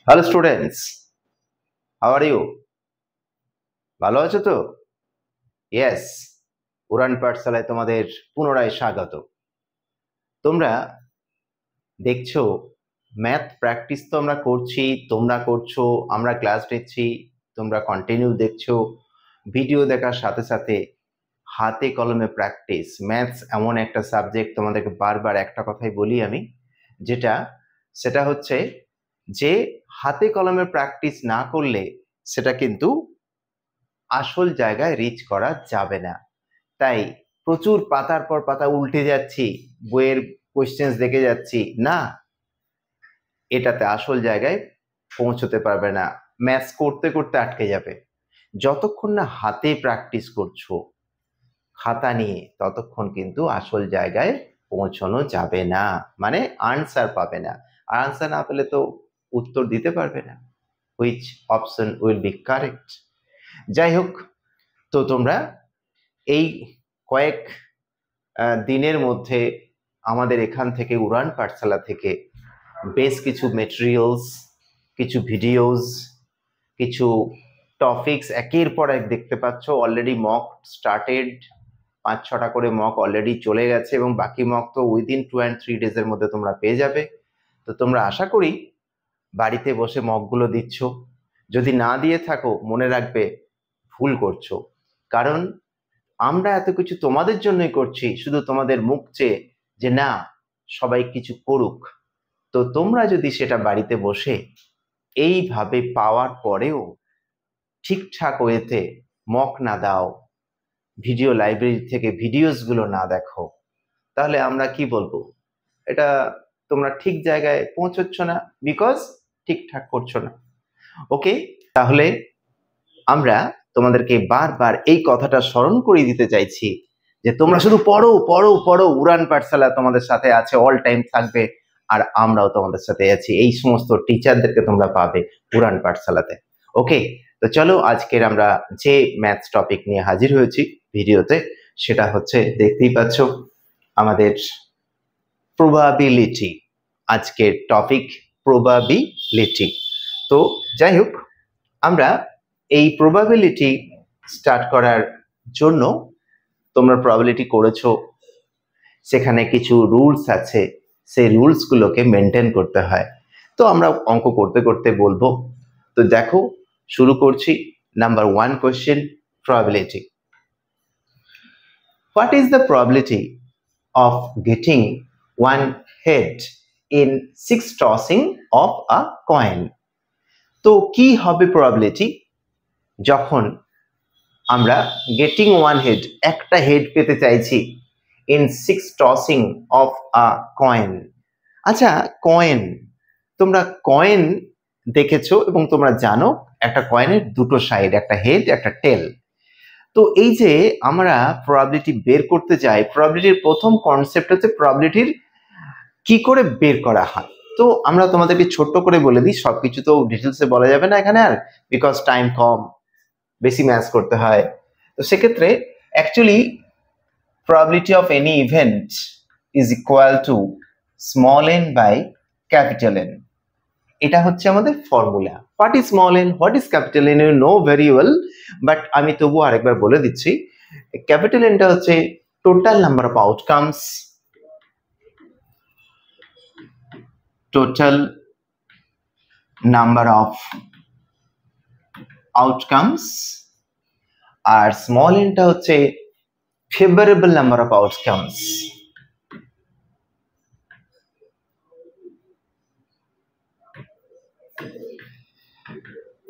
Hello students, how are you? ভালো আছো তো? ইয়েস, উড়ান পাঠশালায় তোমাদের পুনরায় স্বাগত। তোমরা দেখছো ম্যাথ প্র্যাকটিস তো আমরা করছি, তোমরা করছো, আমরা ক্লাস নিচ্ছি, তোমরা কন্টিনিউ দেখছো। ভিডিও দেখার সাথে সাথে হাতে কলমে প্র্যাকটিস। ম্যাথস এমন একটা সাবজেক্ট, তোমাদেরকে বারবার একটা কথাই বলি আমি, সেটা হচ্ছে যে হাতে কলমে প্র্যাকটিস না করলে সেটা কিন্তু আসল জায়গায় রিচ করা যাবে না। তাই প্রচুর পাতার পর পাতা উল্টে যাচ্ছি, বইয়ের কোশ্চেন্স দেখে যাচ্ছি না, এটাতে আসল জায়গায় পৌঁছতে পারবে না। ম্যাথস করতে করতে আটকে যাবে। যতক্ষণ না হাতে প্র্যাকটিস করছো খাতা নিয়ে, ততক্ষণ কিন্তু আসল জায়গায় পৌঁছানো যাবে না, মানে আনসার পাবে না। আর আনসার না পেলে তো উত্তর দিতে পারবে না। Which option will be correct? যাই হোক, তো তোমরা এই কয়েক দিনের মধ্যে আমাদের এখান থেকে উড়ান পাঠশালা থেকে বেশ কিছু মেটেরিয়ালস, কিছু ভিডিওস, কিছু টপিকস একের পর এক দেখতে পাচ্ছ। অলরেডি মক স্টার্টেড, 5-6টা করে মক অলরেডি চলে গেছে এবং বাকি মক তো উইদিন 2 and 3 ডেজের মধ্যে তোমরা পেয়ে যাবে। তো তোমরা আশা করি বাড়িতে বসে মকগুলো দিচ্ছ। যদি না দিয়ে থাকো মনে রাখবে ভুল করছো, কারণ আমরা এত কিছু তোমাদের জন্যই করছি, শুধু তোমাদের মুখ চেয়ে যে না সবাই কিছু করুক। তো তোমরা যদি সেটা বাড়িতে বসে এইভাবে পাওয়ার পরেও ঠিকঠাক ওয়েতে মক না দাও, ভিডিও লাইব্রেরি থেকে ভিডিওসগুলো না দেখো, তাহলে আমরা কি বলবো? এটা তোমরা ঠিক জায়গায় পৌঁছচ্ছ না, বিকজ ঠিকঠাক করছো না। ওকে, তাহলে আমরা তোমাদেরকে বারবার এই কথাটা স্মরণ করিয়ে দিতে চাইছি যে তোমরা শুধু পড়ো পড়ো পড়ো। উড়ান পাঠশালা তোমাদের সাথে আছে, অল টাইম থাকবে, আর আমরাও তোমাদের সাথে আছি। এই সমস্ত টিচারদেরকে তোমরা পাবে উড়ান পাঠশালাতে। ওকে, তো চলো আজকের আমরা যে ম্যাথস টপিক নিয়ে হাজির হয়েছি ভিডিওতে, সেটা হচ্ছে দেখতেই পাচ্ছ আমাদের প্রবাবিলিটি। আজকের টপিক প্রবাবিলিটি। তো যাই হোক, আমরা এই প্রবাবিলিটি স্টার্ট করার জন্য, তোমরা প্রবাবিলিটি করেছো, সেখানে কিছু রুলস আছে, সেই রুলসগুলোকে মেনটেন করতে হয়। তো আমরা অঙ্ক করতে করতে বলবো। তো দেখো, শুরু করছি। Number 1 question, probability. What is the probability of getting 1 head in 6 tossing of a coin? তো কি হবে প্রবাবিলিটি যখন আমরা গেটিং 1 হেড, একটা হেড পেতে চাইছি, in 6 tossing of a coin? আচ্ছা, কয়েন, তোমরা কয়েন দেখেছো এবং তোমরা জানো একটা কয়েনের দুটো সাইড, একটা হেড একটা টেল। তো এই যে আমরা প্রবাবিলিটি বের করতে যাই, প্রবাবিলিটির প্রথম কনসেপ্ট হচ্ছে প্রবাবিলিটির কি করে বের করা হয়। তো আমরা তোমাদেরকে ছোট্ট করে বলে দিই, সবকিছু তো ডিটেলসে বলা যাবে না এখানে আর, বিকজ টাইম কম, বেশি ম্যাথস করতে হয়। তো সেক্ষেত্রে actually probability of any event is equal to small n by capital N. এটা হচ্ছে আমাদের formula. What is small n, what is capital N, you know very well, but আমি তবু আরেকবার বলে দিচ্ছি। ক্যাপিটাল Nটা হচ্ছে total number of outcomes, total number of outcomes, আর স্মল nটা হচ্ছে favorable number of outcomes.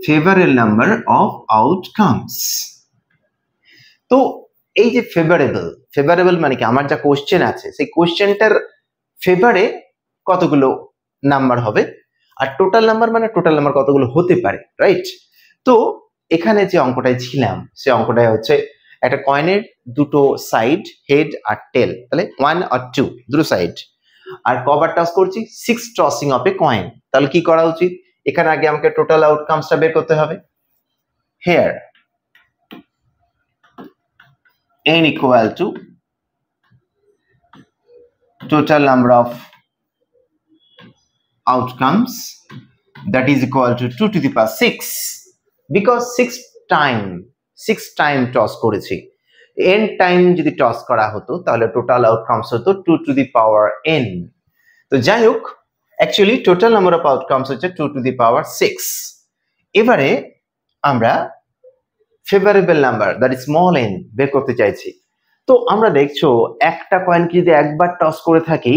favorable number of outcomes. তো এই যে ফেভারেবল মানে কি, আমার যা কোশ্চেন আছে সেই কোশ্চেনটার ফেভারে কতগুলো নাম্বার হবে, আর টোটাল নাম্বার মানে টোটাল নাম্বার কতগুলো হতে পারে, রাইট? তো এখানে যে অঙ্কটায় ছিলাম, সে অঙ্কটায় হচ্ছে একটা কয়েনের দুটো সাইড, হেড আর টেল, তাহলে 1 আর 2 দুটো সাইড, আর কবার টস করছি 6 টসিং অফ এ কয়েন। তাহলে কি করা উচিত? এখানে আগে আমাকে টোটাল আউটকামসটা বের করতে হবে। Here n equal to total number of outcomes that is equal to 2 to the power 6 because 6 time toss করেছি n টাইম যদি টস করা হতো তাহলে টোটাল আউটকামস হতো 2 to the power n তো যাই হোক actually total number of outcomes হচ্ছে 2 to the power 6 এবারে আমরা favourable number that is small n বের করতে চাইছি তো আমরা দেখছো একটা কয়েনকে যদি একবার টস করে থাকি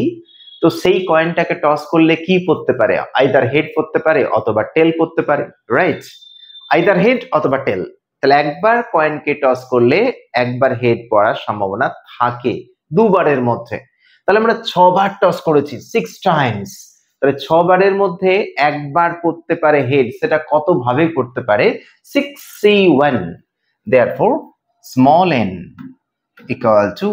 তো সেই কয়েনটাকে টস করলে কি পড়তে পারে আইদার হেড পড়তে পারে অথবা টেল পড়তে পারে রাইট আইদার হেড অথবা টেল তাহলে একবার কয়েনকে টস করলে একবার হেড পড়ার সম্ভাবনা থাকে দুবারের মধ্যে তাহলে আমরা 6 বার টস করেছি 6 টাইমস তাহলে 6 বারের মধ্যে একবার পড়তে পারে হেড সেটা কত ভাবে পড়তে পারে 6c1 therefore small n equal to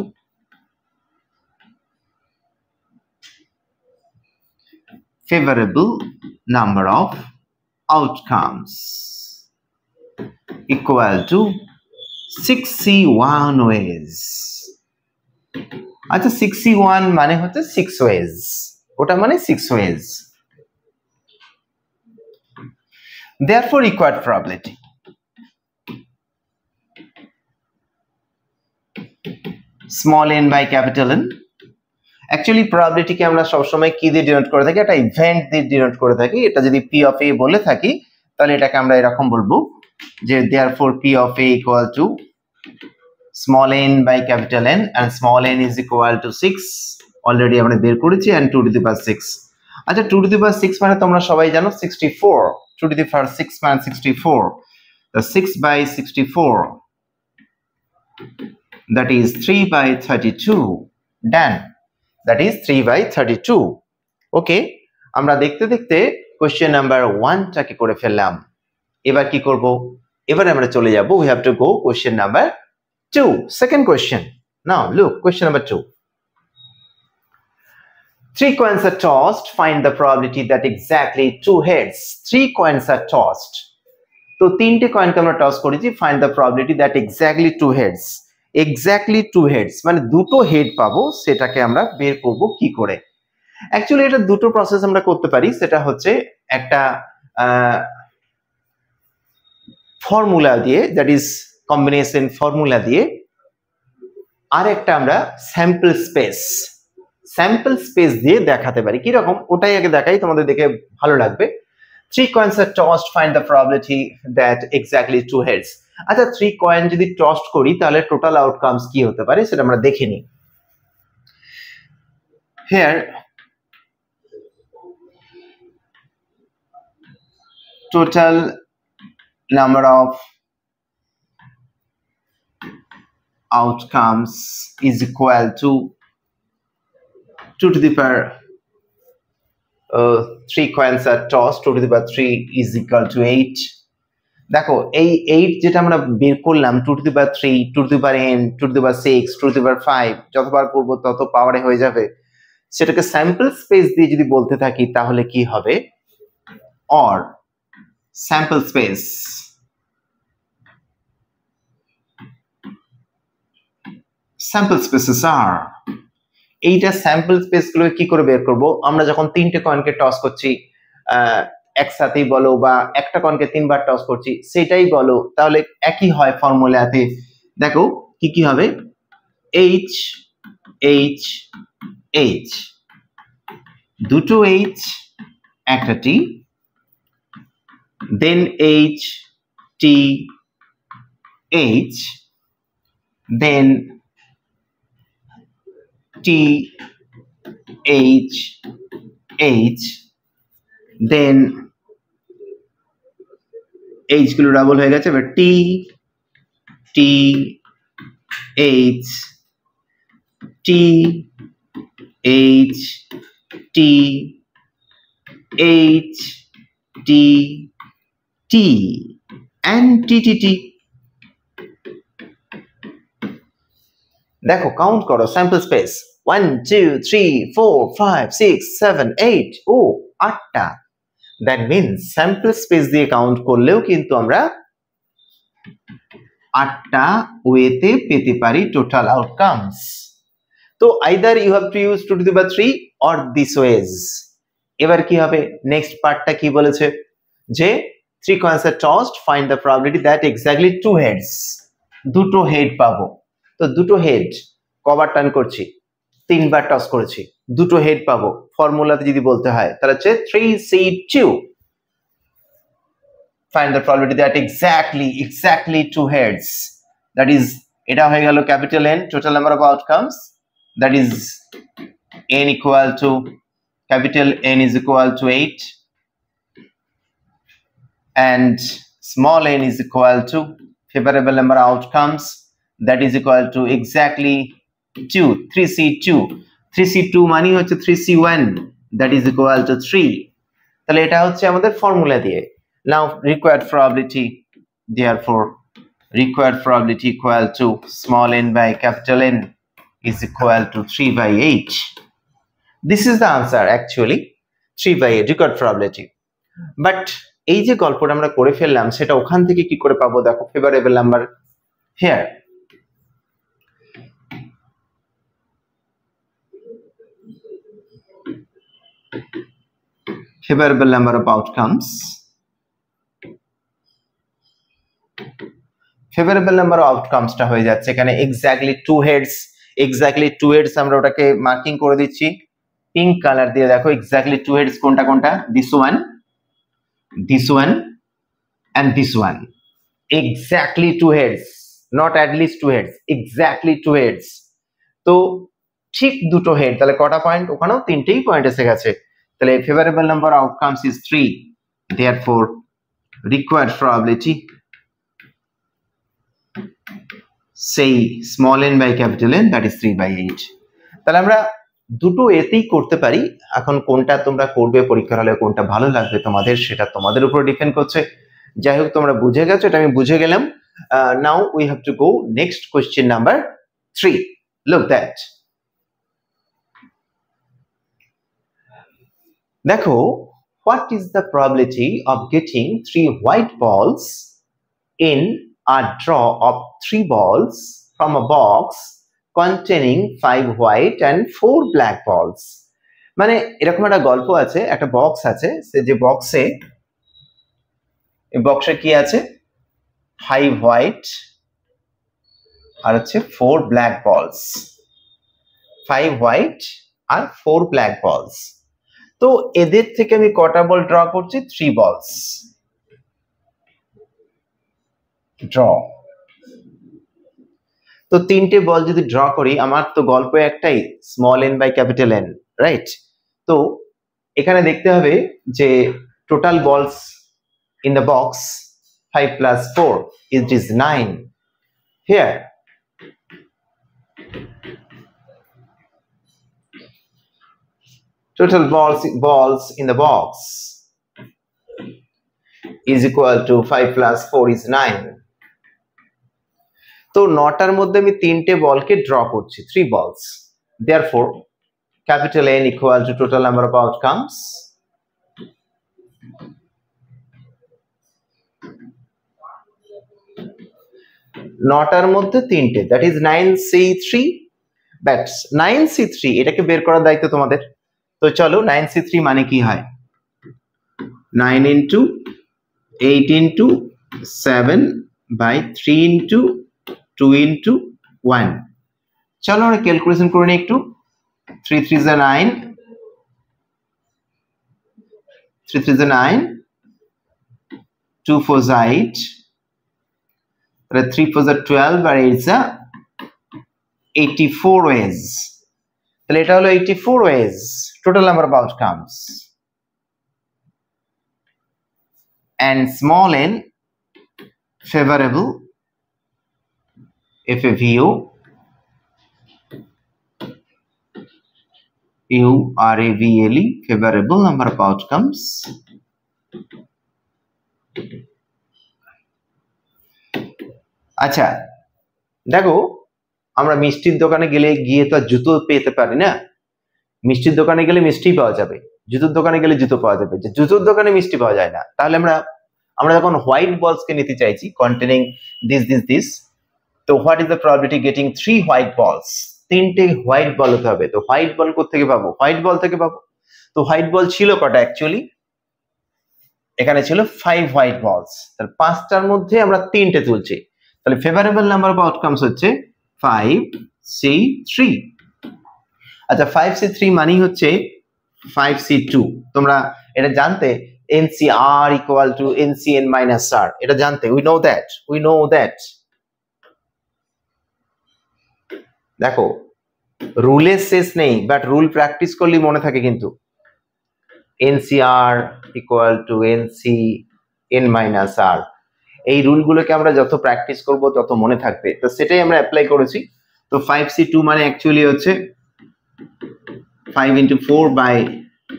favorable number of outcomes equal to 6c1 ways আচ্ছা 6c1 মানে হচ্ছে 6 ways ওটা মানে 6 ways therefore required probability small n by capital N actually probability কে আমরা সব সময় কি দিয়ে ডিনোট করে থাকি একটা ইভেন্ট দিয়ে ডিনোট করে থাকি এটা যদি p of a বলে থাকি তাহলে এটাকে আমরা এরকম বলবো যে therefore p of a equal to small n by capital N and small n is equal to 6 already আমরা বের করেছি and 2 to the power 6 আচ্ছা 2 to the power 6 মানে তোমরা সবাই জানো 64 2 to the power 6 মানে 64 the 6 by 64 that is 3 by 32 done that is 3 by 32 ওকে আমরা দেখতে দেখতে কোশ্চেন নাম্বার 1 টাকে করে ফেললাম এবার কি করব এবারে আমরা চলে যাব we have to go question number 2 second question now look question number 2 3 coins are tossed find the probability that exactly 2 heads 3 coins are tossed তো তিনটে কয়েনকে আমরা টস করেছি find the probability that exactly 2 heads exactly 2 heads মানে দুটো head পাবো সেটাকে আমরা বের করব কি করে অ্যাকচুয়ালি এটা দুটো প্রসেস আমরা করতে পারি সেটা হচ্ছে একটা ফর্মুলা দিয়ে দ্যাট ইজ কম্বিনেশন ফর্মুলা দিয়ে আর একটা আমরা স্যাম্পল স্পেস দিয়ে দেখাতে পারি কি রকম ওটাই আগে দেখাই তোমাদের দেখে ভালো লাগবে 3 coins are tossed find the probability that exactly 2 heads আচ্ছা 3 কয়েন যদি টস করি তাহলে টোটাল আউটকামস কি হতে পারে সেটা আমরা দেখে নিই here total number of outcomes is equal to 2 to the power 3 coins are tossed 2 to the power 3 is equal to 8 দেখো এই 8 যেটা আমরা বের করলাম 2 to the power 3 2 to the power n 2 to the power 6 2 to the power 5 যতবার করব তত পাওয়ারে হয়ে যাবে সেটাকে স্যাম্পল স্পেস দিয়ে যদি বলতে থাকি তাহলে কি হবে or sample space spaces are এইটা স্যাম্পল স্পেস গুলো কি করে বের করব আমরা যখন তিনটে কয়েনকে টস করছি একসাথেই বলো বা একটা কয়েনকে তিনবার টস করছি সেটাই বলো তাহলে একই হয় ফর্মুলাতে দেখো কি কি হবে h h h দুটো h একটা t then h t h then t h h then h গুলো ডাবল হয়ে গেছে এবার t t h t h t h t t and t t t দেখো কাউন্ট করো স্যাম্পল স্পেস 1 2 3 4 5 6 7 8 ও 8টা দ্যাট মিন্স স্যাম্পল স্পেস দিয়ে count করলেও কিন্তু আমরা 8টা ওয়েতে পেতে পারি টোটাল আউটকামস তো either you have to use 2 to the power 3 or this ways এবার কি হবে নেক্সট পার্টটা কি বলেছে যে 3 coins are tossed find the probability that exactly 2 heads দুটো হেড পাবো তো দুটো হেড কবার টার্ন করছি তিনবার টস করেছি দুটো হেড পাবো ফর্মুলাতে যদি বলতে হয় তাহলে হচ্ছে 3C2 find the probability that exactly 2 heads that is এটা হয়ে গেল capital N total number of outcomes that is n equal to capital N is equal to 8 and small n is equal to favorable number of outcomes that is equal to exactly 2 3C2 মানে হচ্ছে 3C1 that is equal to 3 তাহলে এটা হচ্ছে আমাদের formula দিয়ে now required probability therefore required probability equal to small n by capital N is equal to 3/8 this is the answer actually 3/8 required probability but এই যে গল্পটা আমরা করে ফেললাম সেটা ওখান থেকে কি করে পাবো দেখো favorable number here favorable number of outcomes favorable number of outcomes টা হয়ে যাচ্ছে এখানে exactly 2 heads আমরা ওটাকে মার্কিং করে দিচ্ছি পিঙ্ক কালার দিয়ে দেখো exactly 2 heads কোনটা কোনটা this one and this one exactly 2 heads not at least 2 heads exactly 2 heads তো ঠিক দুটো হেড তাহলে কটা পয়েন্ট ওখানেও তিনটেই পয়েন্ট এসে গেছে তাহলে favorable number of outcomes is 3 therefore required probability say small n by capital N that is 3/8 তাহলে আমরা দুটো এতেই করতে পারি এখন কোনটা তোমরা করবে পরীক্ষার হলে কোনটা ভালো লাগবে তোমাদের সেটা তোমাদের উপর ডিপেন্ড করছে যাই হোক তোমরা বুঝে গেছো এটা আমি বুঝে গেলাম now we have to go next question number 3 look that দেখো what is the probability of getting 3 white balls in a draw of 3 balls from a box containing 5 white and 4 black balls মানে এরকম একটা গল্প আছে একটা box আছে সে যে বক্সে এই বক্সে কি আছে 5 হোয়াইট আর হচ্ছে 4 ব্ল্যাক বলস 5 হোয়াইট আর 4 ব্ল্যাক বলস তো এদের থেকে আমি কটা বল ড্র করছি 3 বলস ড্র তো তিনটে বল যদি ড্র করি আমার তো গল্প একটাই small n by capital N right তো এখানে দেখতে হবে যে টোটাল বলস in the box 5 plus 4 it is 9 here total balls in the box is equal to 5 plus 4 is 9 তো নটার মধ্যে আমি তিনটে বলকে ড্র করছি 3 balls therefore capital N equal to total number of outcomes নটার মধ্যে তিনটে that is 9C3 but 9C3 এটাকে বের করার দায়িত্ব তোমাদের তো চলো 9C3 মানে কি হয় 9 into 8 into 7 by 3 into 2 into 1 চলো আমরা ক্যালকুলেশন করে নিই একটু 3 3 is 9 3 3 is 9 2 4 is 8 3 4 is 12 R 8 is 84 ways তাহলে এটা হলো 84 ways total number of outcomes and small n favorable FAVO URAVLE favorable number of outcomes আচ্ছা দেখো আমরা মিষ্টির দোকানে গিয়ে তো জুতো পেতে পারি না মিষ্টির দোকানে গেলে মিষ্টি পাওয়া যাবে জুতোর দোকানে গেলে জুতো পাওয়া যাবে যে জুতোর দোকানে মিষ্টি পাওয়া যায় না তাহলে আমরা যখন হোয়াইট বলস কে নিতে চাইছি কন্টেনিং দিস তো what is the probability getting 3 white বলস তিনটে হোয়াইট বল হতে হবে তো হোয়াইট বল কোথা থেকে পাবো হোয়াইট বল থেকে পাবো তো হোয়াইট বল ছিল কটা অ্যাকচুয়ালি? এখানে ছিল 5 হোয়াইট বলস, তাহলে 5টার মধ্যে আমরা 3টে তুলছি, তাহলে ফেভারেবল নাম্বার অফ আউটকামস হচ্ছে 5C3। আচ্ছা 5C3 মানে হচ্ছে 5C2। তোমরা এটা জানতে NCR equal to NCN minus R, এটা জানতে, we know that দেখো রুলের শেষ নেই, বাট রুল প্র্যাকটিস করলে মনে থাকে কিন্তু। NCR equal to NCN minus R, এই রুলগুলোকে আমরা যত প্র্যাকটিস করব তত মনে থাকবে, তো সেটাই আমরা অ্যাপ্লাই করেছি। তো 5C2 মানে অ্যাকচুয়ালি হচ্ছে 5 into 4 by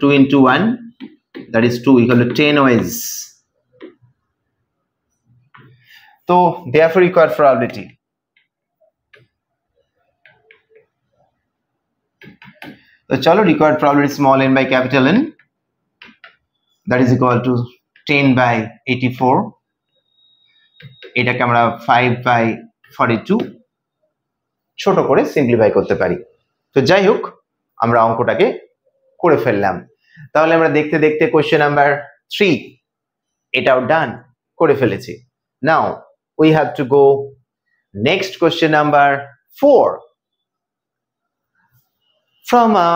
2 into 1, that is 2 equal to 10 ways. So therefore required probability, so chalo required probability small n by capital N, that is equal to 10 by 84, এটাকে আমরা 5 by 42 ছোট করে সিম্পলিফাই করতে পারি। তো যাই হোক আমরা অঙ্কটাকে করে ফেললাম। তাহলে আমরা দেখতে দেখতে কোশ্চেন নাম্বার 3 এটাও ডান করে ফেলেছি। নাও we have to go next question number 4. From a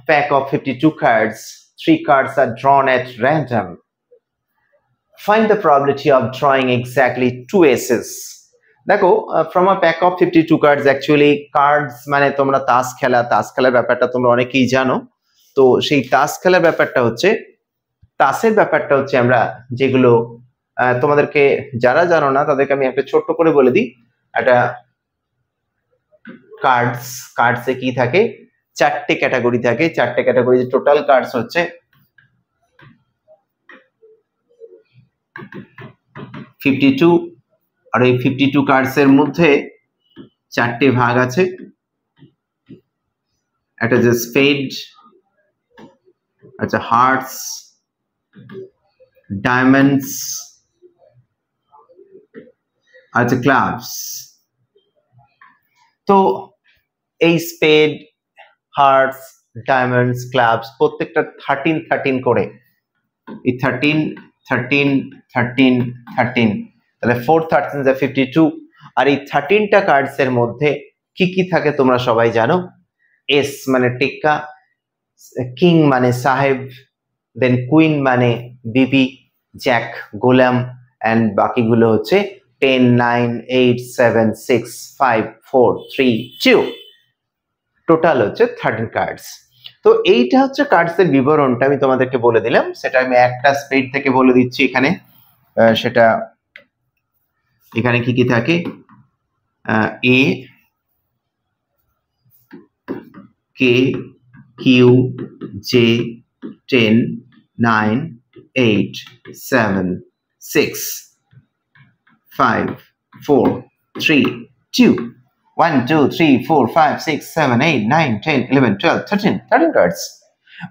pack of 52 cards, 3 cards are drawn at random. Find the probability of drawing exactly 2 aces. দেখো from a pack of 52 cards, actually cards মানে তোমরা তাস খেলার ব্যাপারটা তোমরা অনেকেই জানো। তো সেই তাস খেলার ব্যাপারটা হচ্ছে, তাসের ব্যাপারটা হচ্ছে আমরা যেগুলো তোমাদেরকে যারা জানো না তাদেরকে আমি একটা ছোট্ট করে বলে দিই। একটা কার্ডসে কি থাকে, 4টে ক্যাটাগরি থাকে। 4টে ক্যাটাগরি, টোটাল কার্ডস হচ্ছে 52, আর এই 52 কার্ডস এর মধ্যে 4টে ভাগ আছে। একটা যে স্পেড, আচ্ছা হার্টস, ডায়মন্ডস, আচ্ছা ক্লাবস। তো এই স্পেড, হার্টস, ডায়মন্ডস, ক্লাবস প্রত্যেকটা 13 করে, এই 13, তাহলে 4 13 52। আর এই 13টা কার্ডস এর মধ্যে কি কি থাকে তোমরা সবাই জানো। এস মানে টেক্কা, কিং মানে সাহেব, দেন কুইন মানে বিবি, জ্যাক গোলাম, এন্ড বাকিগুলো হচ্ছে 10 9 8 7 6 5 4 3 2, টোটাল হচ্ছে 13 কার্ডস। তো এইটা হচ্ছে কার্ডস এর বিবরণটা আমি তোমাদেরকে বলে দিলাম, সেটা আমি একটা স্প্রেড থেকে বলে দিচ্ছি এখানে। সেটা এখানে কি কি থাকে, এ কে কিউ জে 10 9 8 7 6 5 4 3 2 1 2 3 4 5 6 7 8 9 10 11 12 13 কার্ডস।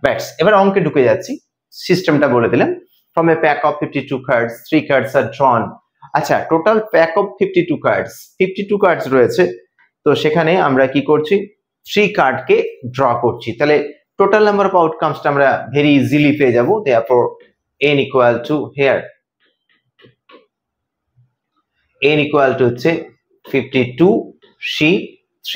ব্যাস, এবার অঙ্কে ঢুকে যাচ্ছি, সিস্টেমটা বলে দিলাম। From a pack of 52 cards, 3 cards are drawn. আচ্ছা, total pack of 52 cards, 52 cards রয়েছে। তো সেখানে আমরা কি করছি, 3 কার্ডকে ড্র করছি। তাহলে টোটাল নাম্বার অফ আউটকামসটা আমরা ভেরি ইজিলি পেয়ে যাব। therefore n equal to here n equal to হচ্ছে 52C3।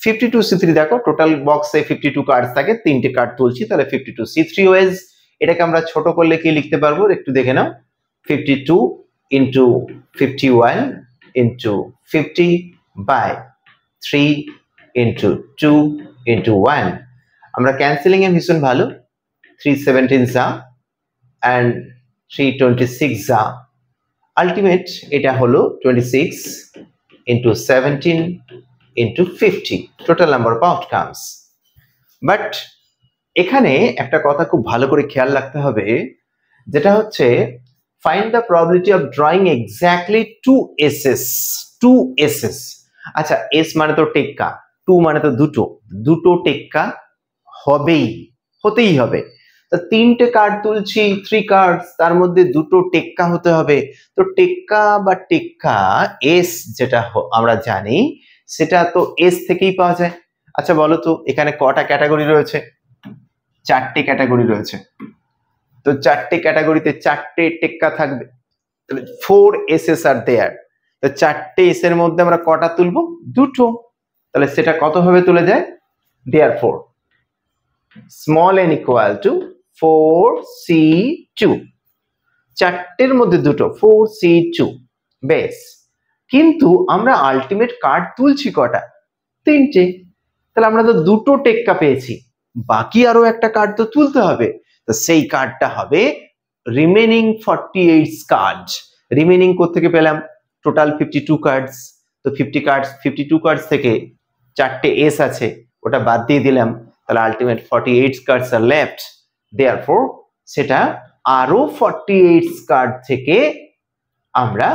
52C3 দেখো টোটাল বক্সে 52 কার্ড থাকে, 3টে কার্ড তুলছি, তাহলে 52C3 ওয়েজ। এটাকে আমরা ছোট করলে কি লিখতে পারবো একটু দেখে নাও, 52 into 51 into 50 by 3 into 2 into 1। আমরা ক্যান্সেলিং এ ভীষণ ভালো, 317 যা and 326 যা, আলটিমেট এটা হলো 26 into 17 into 50, total number of outcomes. But এখানে একটা কথা খুব ভালো করে খেয়াল রাখতে হবে, যেটা হচ্ছে find the probability of drawing exactly 2 aces, 2 aces। আচ্ছা, এস মানে তো টেক্কা, 2 মানে তো দুটো টেক্কা হতেই হবে। তো 3টে কার্ড তুলছি, 3 কার্ডস, তার মধ্যে দুটো টেক্কা হতে হবে। তো টেক্কা বা টেক্কা এস যেটা আমরা জানি সেটা তো এস থেকেই পাওয়া যায়। আচ্ছা বলো তো এখানে কটা ক্যাটাগরি রয়েছে, চারটে ক্যাটাগরি রয়েছে, তো চারটে ক্যাটাগরিতে চারটে টেক্কা থাকবে, তাহলে 4 এসএস আর দেয়ার। তো চারটে এস এর মধ্যে আমরা কটা তুলবো? দুটো। তাহলে সেটা কত ভাবে তুলে যায়? therefore small n equal to 4c2, চারটের মধ্যে দুটো, 4c2। বেশ, কিন্তু আমরা আলটিমেট কার্ড তুলছি কটা? তিনটে। তাহলে আমরা তো দুটো টেক্কা পেয়েছি, বাকি আরো একটা কার্ড তো তুলতে হবে। তো সেই কার্ডটা হবে রিমেনিং 48 কার্ড। রিমেনিং কোত্থেকে পেলাম? Total 52 cards. তো 52 কার্ডস থেকে চারটে এস আছে, ওটা বাদ দিয়ে দিলাম, তাহলে আলটিমেট 48 কার্ডস আর লেফট। দেয়ারফর সেটা আরো 48 কার্ড থেকে আমরা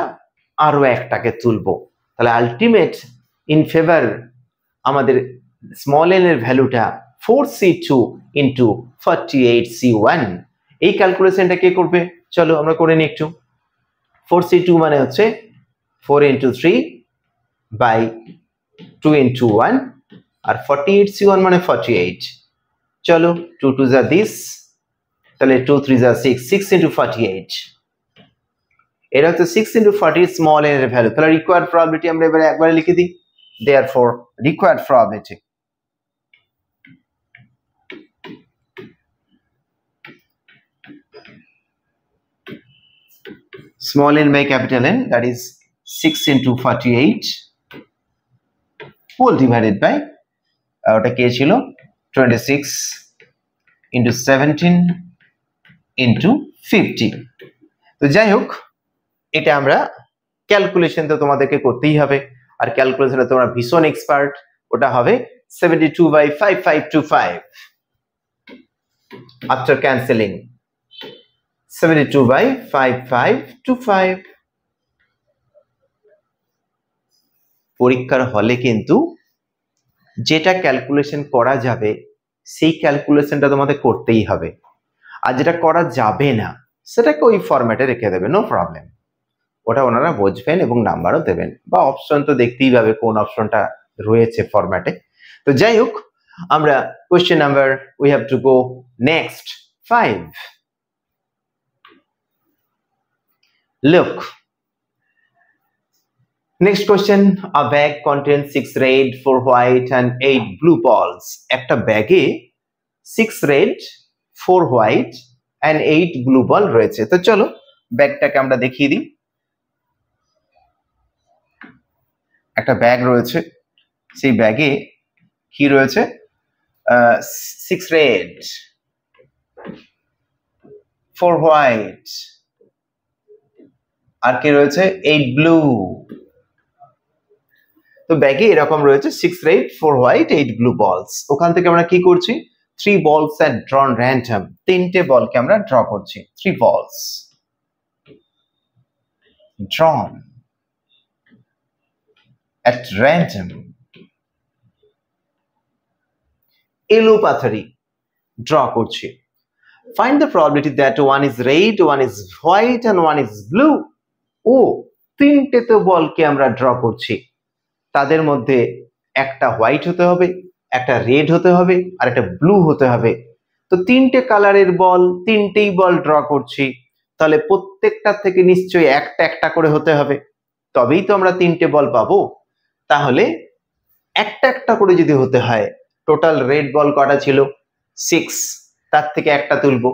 আরো একটাকে তুলবো। তাহলে আলটিমেট ইন ফেভার আমাদের স্মল এন এর ভ্যালুটা 4c2 ইন্টু 48c1। এই ক্যালকুলেশনটা কে করবে? চলো আমরা করে নিই একটু। 4c2 মানে হচ্ছে 4 into 3 by 2 into 1, R 48c1 মানে 48। চলো 2 2 যা দিস, তাহলে 2 3 যা 6, 6 ইন্টু 48। এটা হচ্ছে 6 ইন্টু 40 স্মল এন এর ভ্যালু। তাহলে রিকোয়ার্ড প্রবাবিলিটি আমরা এবারে একবারে লিখে দিই। Therefore required probability small n by capital N, that is 6 into 48 whole divided by ওটা কে ছিল 26 into 17 into 50। তো যাই হোক, এটা আমরা ক্যালকুলেশন তো তোমাদেরকে করতেই হবে, আর ক্যালকুলেশনে তোমরা ভীষণ এক্সপার্ট। ওটা হবে 72 by 5525 after cancelling, 72 by 5525। পরীক্ষার হলে কিন্তু যেটা ক্যালকুলেশন করা যাবে সেই ক্যালকুলেশনটা তোমাদের করতেই হবে, আর যেটা করা যাবে না সেটাকে ওই ফরম্যাটে রেখে দেবে, নো প্রবলেম। ওটা ওনারা বুঝবেন এবং নাম্বারও দেবেন, বা অপশন তো দেখতেই পাবে কোন অপশনটা রয়েছে ফরম্যাটে। তো যাই হোক, আমরা question number we have to go next 5। Look, next question, a bag contains 6 red, 4 white and 8 blue balls. একটা ব্যাগে 6 red, 4 white and 8 blue ball রয়েছে। তো চলো ব্যাগটাকে আমরা দেখিয়ে দিই। একটা ব্যাগ রয়েছে, সেই ব্যাগে কি রয়েছে? 6 red, 4 white আর কি রয়েছে? 8 ব্লু। তো ব্যাগে এরকম রয়েছে 6 red, 4 white, 8 blue balls। ওখান থেকে আমরা কি করছি? 3 balls are drawn random, তিনটে বলকে আমরা ড্র করছি। 3 balls drawn at random, এলোপাথারি ড্র করছি। Find the probability that one is red, one is white and one is blue. ও তিনটে তো বলকে আমরা ড্র করছি, তাদের মধ্যে একটা হোয়াইট হতে হবে, একটা রেড হতে হবে আর একটা ব্লু হতে হবে। তো তিনটে কালারের বল, তিনটেই বল ড্র করছি, তাহলে প্রত্যেকটা থেকে নিশ্চয়ই একটা একটা করে হতে হবে, তবেই তো আমরা তিনটে বল পাবো। তাহলে একটা একটা করে যদি হতে হয়, টোটাল রেড বল কটা ছিল? 6, তার থেকে একটা তুলবো।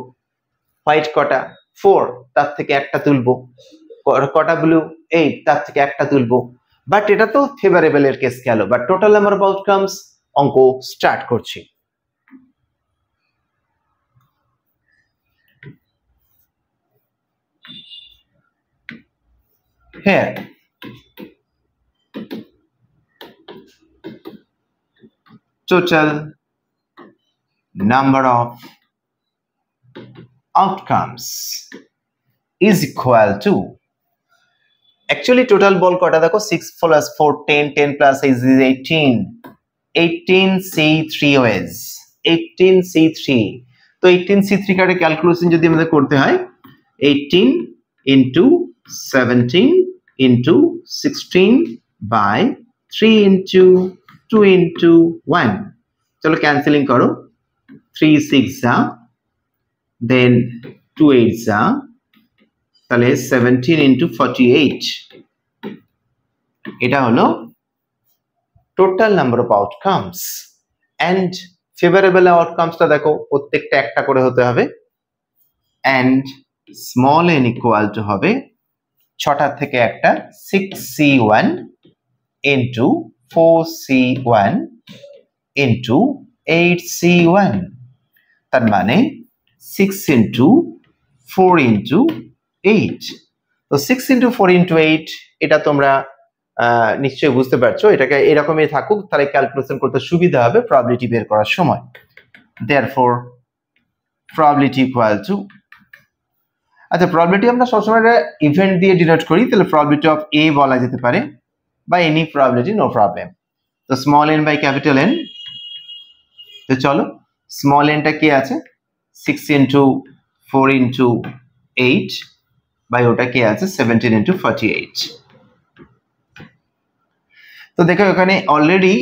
হোয়াইট কটা? 4, তার থেকে একটা তুলবো। কটা ব্লু? 8, তার থেকে একটা তুলবো। বাট এটা তো ফেভারেবল এর কেস গেল, but total number of outcomes অঙ্ক স্টার্ট করছি। Here total number of outcomes is equal to, actually total ball কটা দেখো? 6 plus 4 10, 10 plus 8 is 18, 18c3 ways, 18c3। তো 18c3 কারে ক্যালকুলেশন যদি আমাদের করতে হয়, 18 into 17 into 16 by 3 into 2 into 1। চলো ক্যান্সেলিং করো, 3 6 then 2 8 তাহলে 17 into 48 এটা হলো total number of outcomes and favorable outcomes টা দেখো প্রত্যেকটা একটা করে হতে হবে and small n equal to হবে 6টা থেকে একটা 6c1 into 4c1 into 8c1 তার মানে 6 into 4 into 8 তো 6 into 4 into 8 এটা তোমরা নিশ্চয়ই বুঝতে পারছো এটাকে এরকমই থাকুক তাহলে ক্যালকুলেশন করতে সুবিধা হবে প্রবাবিলিটি বের করার সময় therefore probability equal to আচ্ছা প্রবাবিলিটি আমরা সবসময় ইভেন্ট দিয়ে ডিনোট করি তাহলে প্রবাবিলিটি অফ a বলা যেতে পারে বা এনি প্রবাবিলিটি নো প্রবলেম তো small n by capital N তো চলো স্মল n টা কি আছে 6 into 4 into 8 বাই ওটা কি আছে 17 into 48 তো দেখো এখানে অলরেডি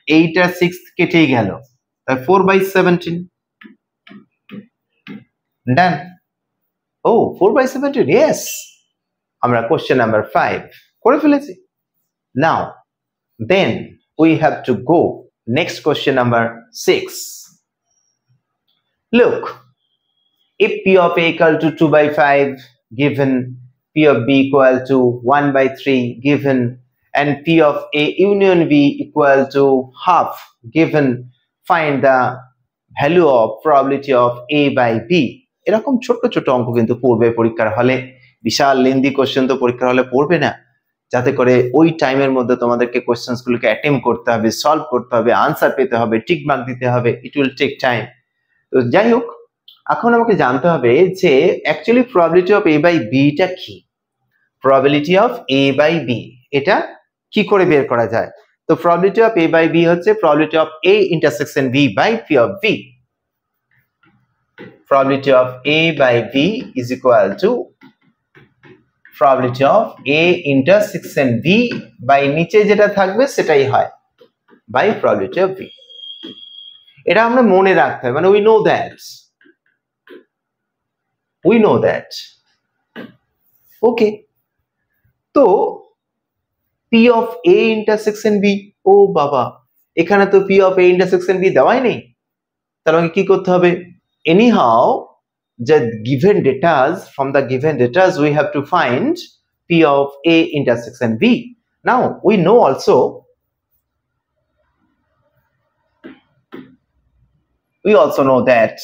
8 আর 6 কেটেই গেল তাই 4 by 17 ডান ও 4 by 17 yes আমরা কোশ্চেন নাম্বার 5 করে ফেলেছি নাও then we have to go next question number 6 look if p of a equal to 2 by 5 given p of b equal to 1 by 3 given and p of a union b equal to half given find the value of probability of a by b এরকম ছোট ছোট অঙ্ক কিন্তু পড়বে পরীক্ষার হলে বিশাল lengthy question তো পরীক্ষার হলে পড়বে না যাতে করে ওই টাইমের মধ্যে তোমাদেরকে কোশ্চেনস গুলোকে অ্যাটেম্প করতে হবে সলভ করতে হবে আনসার পেতে হবে টিক মার্ক দিতে হবে ইট উইল টেক টাইম তো যাই হোক এখন আমাকে জানতে হবে যে actually probability of a by b টা কি probability of a by b এটা কি করে বের করা যায় তো probability of a by b হচ্ছে probability of a intersection b by p of b probability of a by b is equal to probability of a intersection b by নিচে যেটা থাকবে সেটাই হয় by probability of b এটা আমরা মনে রাখতে হবে মানে we know that okay তো p of a intersection b ও বাবা এখানে তো p of a intersection b দেওয়াই নেই তাহলে আমাকে কি করতে হবে anyhow the given data from the given data we have to find p of a intersection b now we know also know that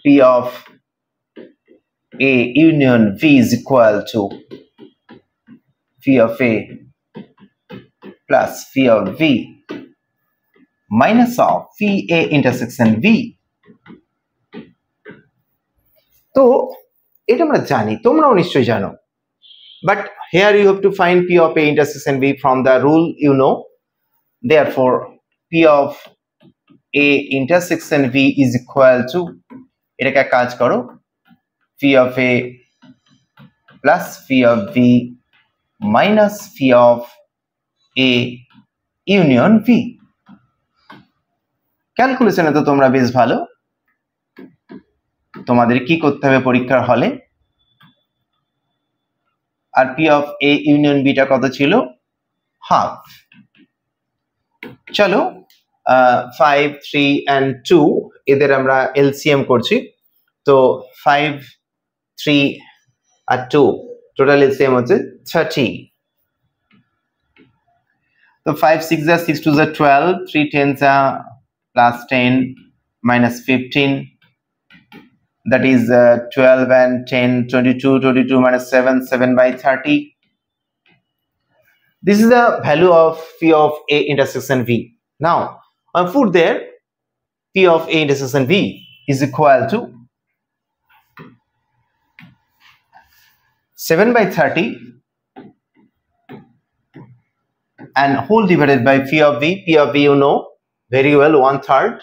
p of a union v is equal to p of a plus p of v minus of p a intersection v তো এটা আমরা জানি তোমরাও নিশ্চয়ই জানো but here you have to find p of a intersection v from the rule you know therefore p of a intersection v is equal to এটাকে কাজ করো p of a plus p of v minus p of a union v ক্যালকুলেশনে তো তোমরা বেশ ভালো তোমাদের কি করতে হবে পরীক্ষার হলে আর p of a union b টা কত ছিল হাফ চলো 5 3 and 2 এদের আমরা এলসিএম করছি তো 5 3 আর 2 টোটাল এলসিএম হচ্ছে 30 তো 5 6 are 6 2 are 12 3 10s are plus 10 minus 15 that is 12 and 10 22 minus 7 by 30 this is the value of p of a intersection v now I put there p of a intersection v is equal to 7 by 30 and whole divided by p of v you know very well 1/3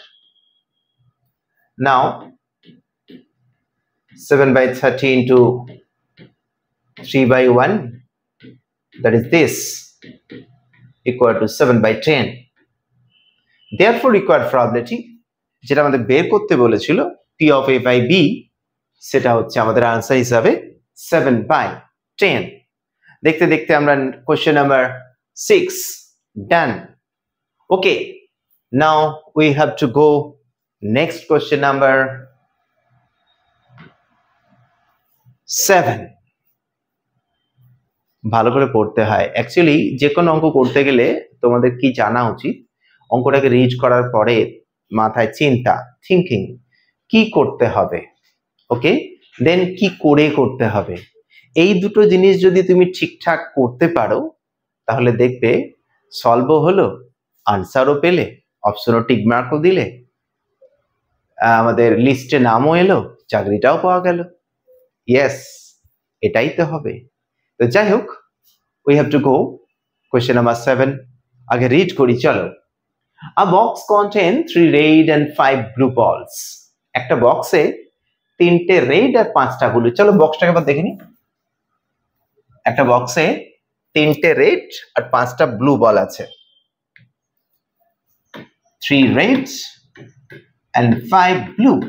now 7 by 30 into 3 by 1 that is this equal to 7 by 10 therefore required probability যেটা আমাদের বের করতে বলেছিল p of a by b সেটা হচ্ছে আমাদের answer হিসাবে 7/10 দেখতে দেখতে আমরা question number 6 done okay now we have to go next question number 7 ভালো করে পড়তে হয় অ্যাকচুয়ালি যে কোনো অঙ্ক করতে গেলে তোমাদের কি জানা উচিত অঙ্কটাকে রিড করার পরে মাথায় চিন্তা থিংকিং কি করতে হবে ওকে দেন কি করে করতে হবে এই দুটো জিনিস যদি তুমি ঠিকঠাক করতে পারো তাহলে দেখবে সলভও হলো আনসারও পেলে অপশনও টিক মার্কও দিলে আমাদের লিস্টে নামও এলো চাকরিটাও পাওয়া গেল ইয়েস এটাই তো হবে তো যাই হোক we have to go question number 7 আগে রিড করি চলো a box contain 3 red and 5 blue balls একটা বক্সে 3টে রেড আর 5টা ব্লু চলো বক্সটাকে একবার দেখে নি একটা বক্সে 3টে রেড আর 5টা ব্লু বল আছে 3 reds and 5 blue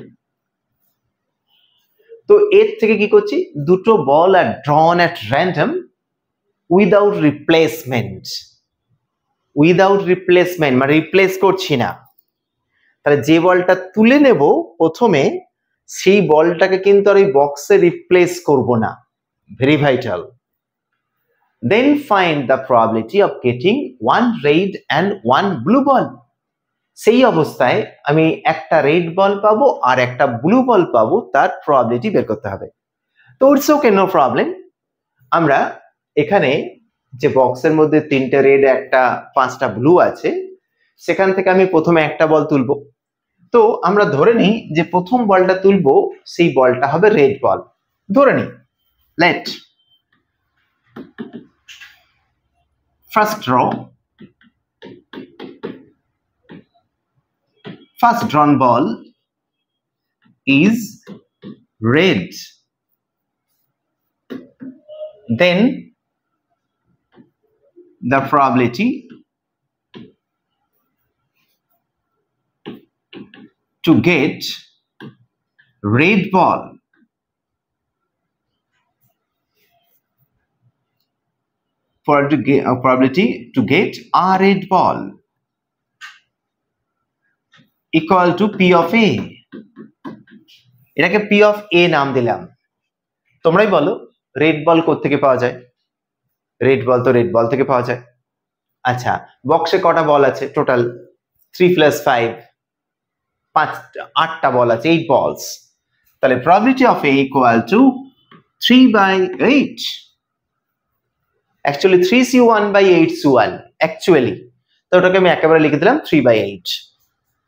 তো এর থেকে কি করছি দুটো বল আর drawn at random without replacement মানে রিপ্লেস করছি না তাহলে যে বলটা তুলে নেব প্রথমে সেই বলটাকে কিন্তু আর ওই বক্সে রিপ্লেস করব না very vital then find the probability of getting 1 red and 1 blue ball সেই অবস্থায় আমি একটা রেড বল পাবো আর একটা ব্লু বল পাবো তার প্রবাবিলিটি বের করতে হবে তো ইটস ওকে নো প্রবলেম আমরা এখানে যে বক্সের মধ্যে 3টে রেড একটা 5টা ব্লু আছে সেখান থেকে আমি প্রথমে একটা বল তুলবো তো আমরা ধরে নিই যে প্রথম বলটা তুলবো সেই বলটা হবে রেড বল ধরে নিই let first drawn ball is red then the probability to get red ball probability to get a red ball equal to p of a এটাকে p of a নাম দিলাম তোমরাই বলো রেড বল কোথা থেকে পাওয়া যায় রেড বল তো রেড বল থেকে পাওয়া যায় আচ্ছা বক্সে কটা বল আছে টোটাল 3 + 5 8টা বল আছে 8 বলস তাহলে probability of a equal to 3/8 actually 3c1/8c1 actually তো ওটাকে আমি একেবারে লিখে দিলাম 3/8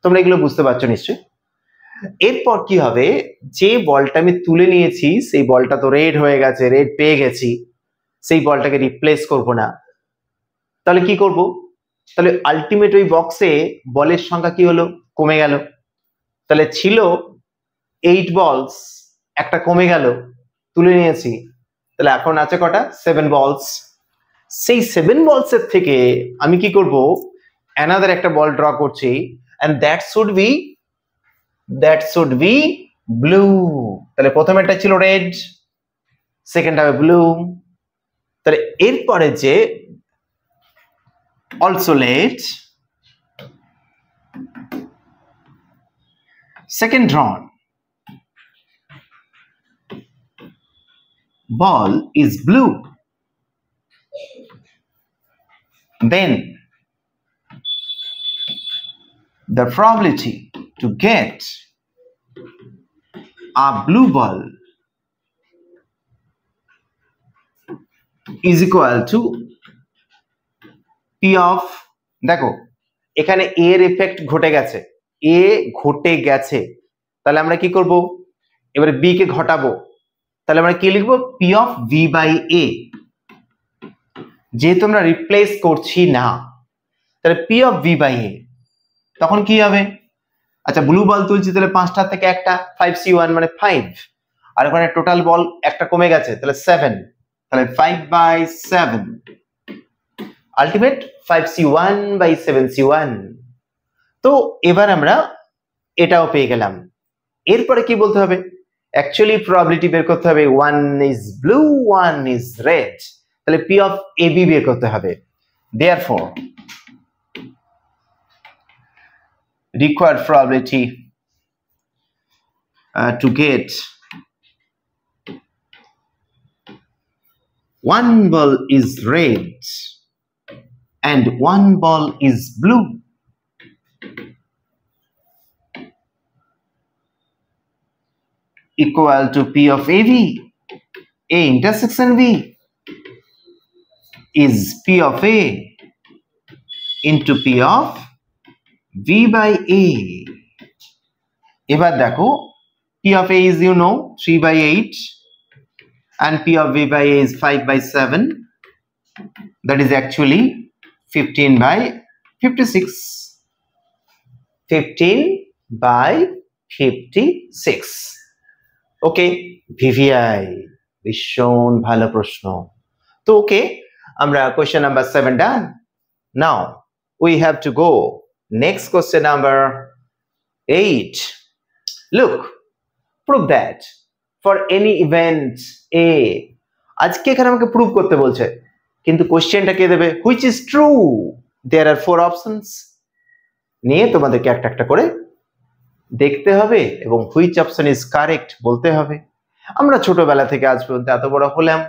তোমরা এগুলো বুঝতে পারছো নিশ্চয়ই এরপর কি হবে যে বলটা আমি তুলে নিয়েছি সেই বলটা তো রেড হয়ে গেছে রেড পেয়ে গেছি সেই বলটাকে রিপ্লেস করব না তাহলে কি করব তাহলে আলটিমেট ওই বক্সে বলের সংখ্যা কি হলো কমে গেল তাহলে ছিল 8 বলস একটা কমে গেল তুলে নিয়েছি তাহলে এখন আছে কটা 7 বলস সেই 7 বলসের থেকে আমি কি করব অ্যানাদার একটা বল ড্র করছি and that should be blue তাহলে প্রথমেরটা ছিল রেড সেকেন্ড হবে ব্লু তাহলে এরপরে যে also let second drawn ball is blue then the probability to get a blue ball is equal to p of দেখো এখানে a এর ইফেক্ট ঘটে গেছে তাহলে আমরা কি করব এবারে b কে ঘটাবো তাহলে আমরা কি লিখব p of v/a যেহেতু আমরা রিপ্লেস করছি না তাহলে p of v/a তখন কি হবে আচ্ছা ব্লু বল তুলছি তাহলে 5টা থেকে একটা 5c1 মানে 5 আর ওখানে টোটাল বল একটা কমে গেছে তাহলে 7 তাহলে 5/7 আলটিমেট 5c1/7c1 তো এবার আমরা এটাও পেয়ে গেলাম। এরপরে কি বলতে হবে? অ্যাকচুয়ালি প্রবাবিলিটি বের করতে হবে 1 is blue 1 is red, তাহলে P of AB বের করতে হবে। Therefore required probability to get one ball is red and one ball is blue equal to P of AB. A intersection B is P of A into P of V by A. এবার দেখো P of A is 3 by 8 and P of V by A is 5 by 7. That is actually 15 by 56. 15 by 56. Okay, VVI ভীষণ ভালো প্রশ্ন। তো okay, আমরা question number 7 done. Now we have to go next question number 8. Look, prove that for any event A. আজকে এখানে আমাকে prove করতে বলছে, কিন্তু কোয়েশ্চেনটা কে দেবে? Which is true. There are 4 options নিয়ে তোমাদেরকে একটা একটা করে দেখতে হবে এবং হুইচ অপশন ইজ কারেক্ট বলতে হবে। আমরা ছোটবেলা থেকে আজ পর্যন্ত এত বড় হলাম,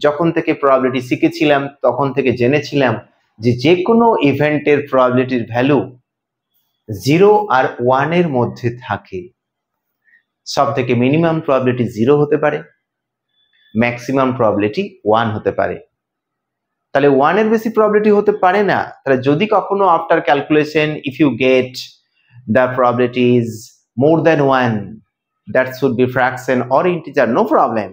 যখন থেকে প্রবাবিলিটি শিখেছিলাম তখন থেকে জেনেছিলাম যে কোনো ইভেন্টের প্রবাবিলিটির ভ্যালু 0 আর 1 এর মধ্যে থাকে। সব থেকে মিনিমাম প্রবাবিলিটি 0 হতে পারে, ম্যাক্সিমাম প্রবাবিলিটি 1 হতে পারে। তাহলে 1 এর বেশি প্রবাবিলিটি হতে পারে না। তাহলে যদি কখনো after calculation if you get the probability is more than 1, that should be fraction or integer, no problem.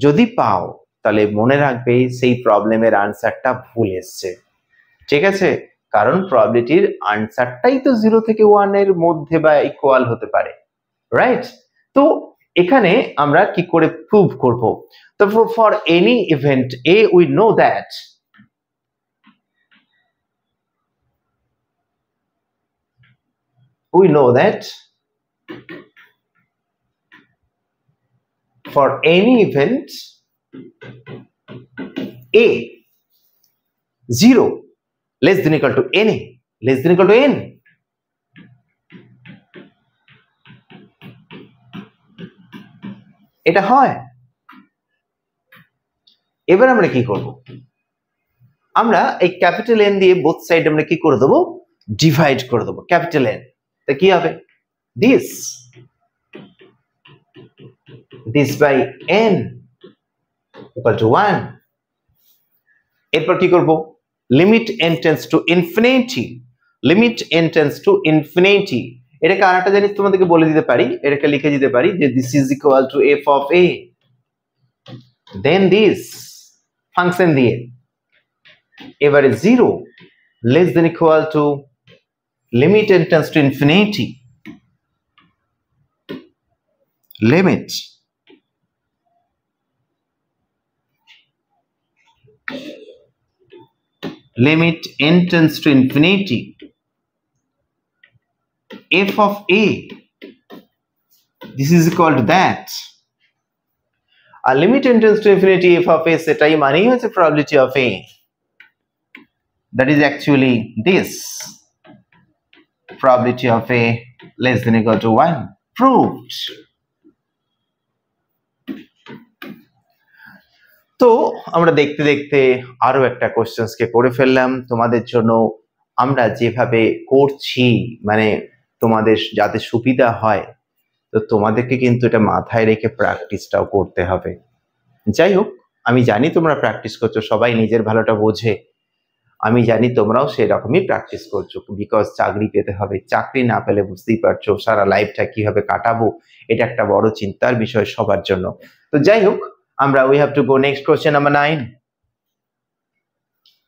যদি পাও তাহলে মনে রাখবে সেই প্রবলেমের আনসারটা ভুল এসছে, ঠিক আছে? কারণ প্রবাবিলিটির আনসারটাই তো 0 থেকে 1 এর মধ্যে বা ইকুয়াল হতে পারে, রাইট? তো এখানে আমরা কি করে প্রুভ করব? তো for any event A we know that for any event A 0 less than equal to N less than equal to N, এটা হয়। এবার আমরা কি করব? আমরা এই ক্যাপিটাল N দিয়ে বোথ সাইড আমরা কি করে দেব? ডিভাইড করে দেব ক্যাপিটাল N। তা কি হবে? this by N equal to 1। এরপর কি করব? Limit n tends to infinity, limit n tends to infinity। এটাকে আরেকটা জিনিস তোমাদেরকে বলে দিতে পারি, এটাকে লিখে দিতে পারি যে this is equal to f of a, then this function দিয়ে এবারে 0 less than equal to limit n tends to infinity, limit n tends to infinity f of a, this is equal to that। R limit n tends to infinity f of a সেটাই মানেই হচ্ছে probability of a, that is actually this probability of a less than equal to 1, proved। তো আমরা দেখতে দেখতে আরো একটা questions কে করে ফেললাম তোমাদের জন্য। আমরা যেভাবে করছি মানে তোমাদের যাতে সুবিধা হয়, তো তোমাদেরকে কিন্তু এটা মাথায় রেখে প্র্যাকটিসটাও করতে হবে। যাই হোক, আমি জানি তোমরা প্র্যাকটিস করছো, সবাই নিজের ভালোটা বোঝে, আমি জানি তোমরাও সেরকমই প্র্যাকটিস করছো, বিকজ চাকরি পেতে হবে। চাকরি না পেলে বুঝতেই পারছো সারা লাইফটা কিভাবে কাটাবো, এটা একটা বড় চিন্তার বিষয় সবার জন্য। তো যাই হোক, আমরা we have to go next question number 9.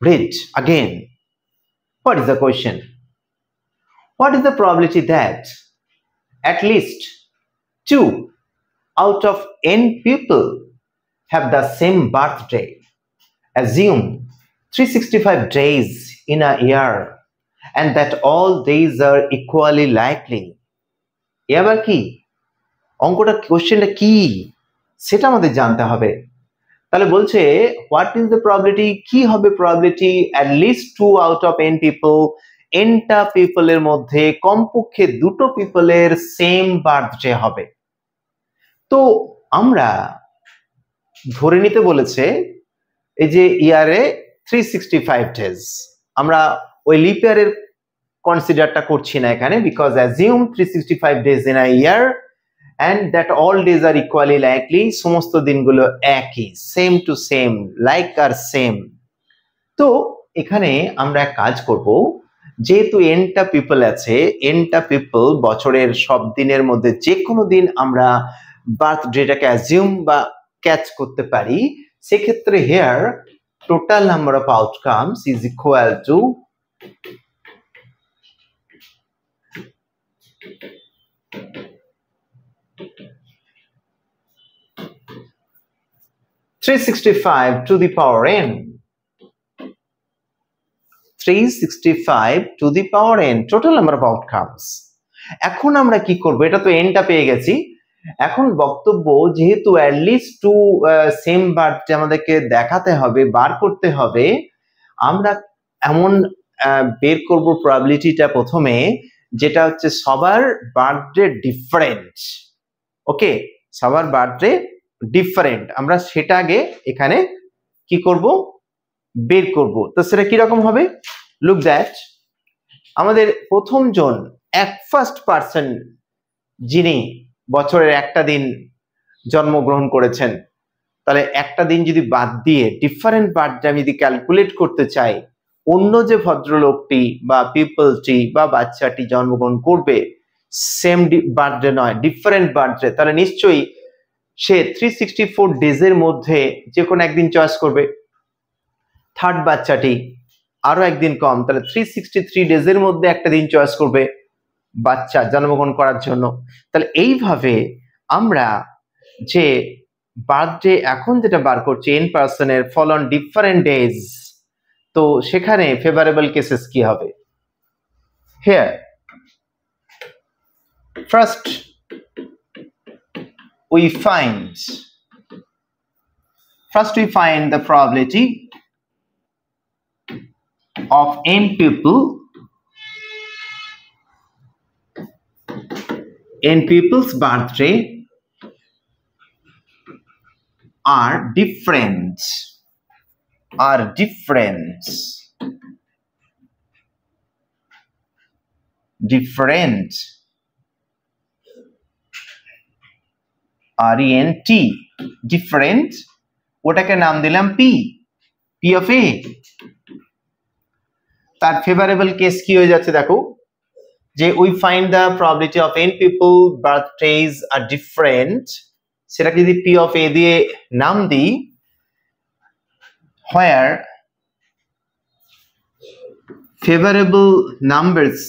Read again. What is the question? What is the probability that at least 2 out of n people have the same birthday? Assume 365 days in a year and that all days are equally likely. এবার কি অঙ্কটা কোশ্চেনটা কি সেটা আমাদের জানতে হবে। তাহলে বলছে হোয়াট ইজ দ্য প্রবাবিলিটি, কি হবে probability at least 2 out of n people, nটা পিপলের মধ্যে কমপক্ষে দুটো পিপলের সেম বার্থডে হবে। তো আমরা ধরে নিতে বলেছে এই যে ইয়ারে 365 ডেজ, আমরা ওই লিপ ইয়ারের কনসিডারটা করছি না এখানে, because assume 365 days in a year and that all days are equally likely, সমস্ত দিনগুলো একই, সেম টু সেম, লাইক আর সেম। তো এখানে আমরা এক কাজ করব, যেহেতু nটা পিপল আছে, nটা পিপল বছরের সব দিনের মধ্যে যে কোনো দিন আমরা বার্থডেটাকে অ্যাজিউম বা ক্যাচ করতে পারি, সেক্ষেত্রে here total number of outcomes is equal to 365 to the power n, 365 to the power n, total number of outcomes. এখন আমরা কি করব, এটা তো nটা পেয়ে গেছি, এখন বক্তব্য যেহেতু at least 2 সেম বার্থডে আমাদেরকে দেখাতে হবে, বার করতে হবে, আমরা এমন বের করব প্রবাবিলিটিটা প্রথমে, যেটা হচ্ছে সবার বার্থডে ডিফারেন্ট। ওকে, সবার বার্থডে ডিফারেন্ট, আমরা সেটা আগে এখানে কি করব, বের করব। তো সেটা কি রকম হবে, লুক দ্যাট আমাদের প্রথম জন ফার্স্ট পারসন যিনি বছরের একটা দিন জন্মগ্রহণ করেছেন, তাহলে একটা দিন যদি বাদ দিয়ে ডিফারেন্ট বার্থডে আমি যদি ক্যালকুলেট করতে চাই, অন্য যে ভদ্রলোকটি বা পিপলটি বা বাচ্চাটি জন্মগ্রহণ করবে সেম বার্থডে নয়, ডিফারেন্ট বার্থডে, তাহলে নিশ্চয়ই সে 364 ডেজের মধ্যে যে কোনো একদিন চয়েস করবে। থার্ড বাচ্চাটি আরো একদিন কম, তাহলে 363 ডেজের মধ্যে একটা দিন চয়েস করবে বাচ্চা জন্মগ্রহণ করার জন্য। তাহলে এইভাবে আমরা যে বার্থডে এখন যেটা বার করছি n পার্সনের ফল অন ডিফারেন্ট ডেজ, তো সেখানে ফেভারেবল কেসেস কি হবে, here first we find the probability of n people's birthday are different RENT, different, ওটাকে নাম দিলাম P of A। তার ফেভারেবল কেস কি হয়ে যাচ্ছে দেখো, যে we find the probability of n people birthdays are different, সেটা যদি P of A দিয়ে নাম দিই, where favorable numbers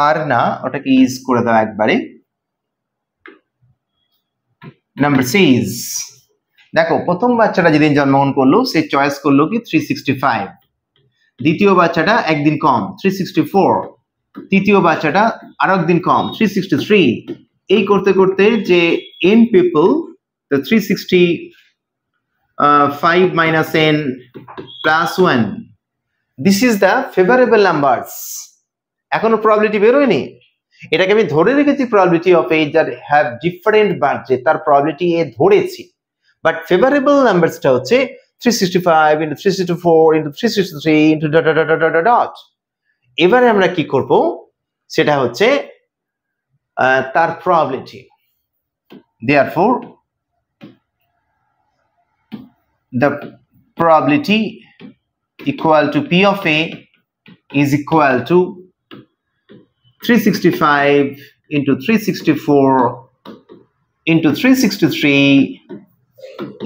আর না, ওটাকে ইজ করে দাও একবারে, নাম্বার সিজ। দেখো প্রথম বাচ্চাটা যেদিন জন্মগ্রহণ করলো সে চয়েস করলো কি 365, দ্বিতীয় বাচ্চাটা একদিন কম 364, তৃতীয় বাচ্চাটা আরো একদিন কম 363, এই করতে করতে যে n পিপল, তো 365 minus n plus 1, this is the favorable numbers। এখনো প্রবাবিলিটি বেরোয়নি, এটাকে আমি ধরে রেখেছি probability of ages that have different birthday, তার প্রবাবিলিটি এ ধরেছি, বাট ফেভারেবল নাম্বারসটা হচ্ছে 365 into 364 into 363 into dot। এবারে আমরা কি করব, সেটা হচ্ছে তার probability. therefore the probability equal to P of A is equal to 365 into 364 into 363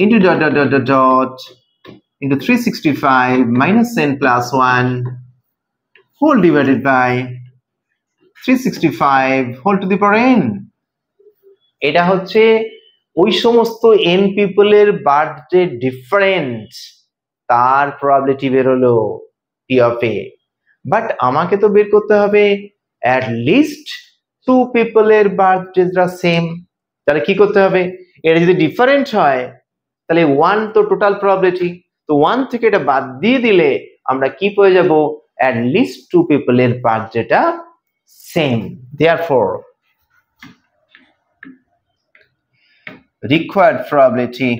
into dot into 365 minus n plus 1 whole divided by 365 whole to the power n। এটা হচ্ছে ওই সমস্ত n পিপলের বার্থডে ডিফারেন্ট, তার প্রবাবিলিটি বেরোলো p of a। But আমাকে তো বের করতে হবে অ্যাট লিস্ট 2 পিপলের বার্থডেটা সেম। তাহলে কি করতে হবে, এটা যদি ডিফারেন্ট হয় তাহলে 1 তো টোটাল প্রবাবিলিটি, তো 1 থেকে এটা বাদ দিয়ে দিলে আমরা কি পেয়ে যাব, অ্যাট লিস্ট 2 পিপলের বার্থডেটা সেম। Therefore required probability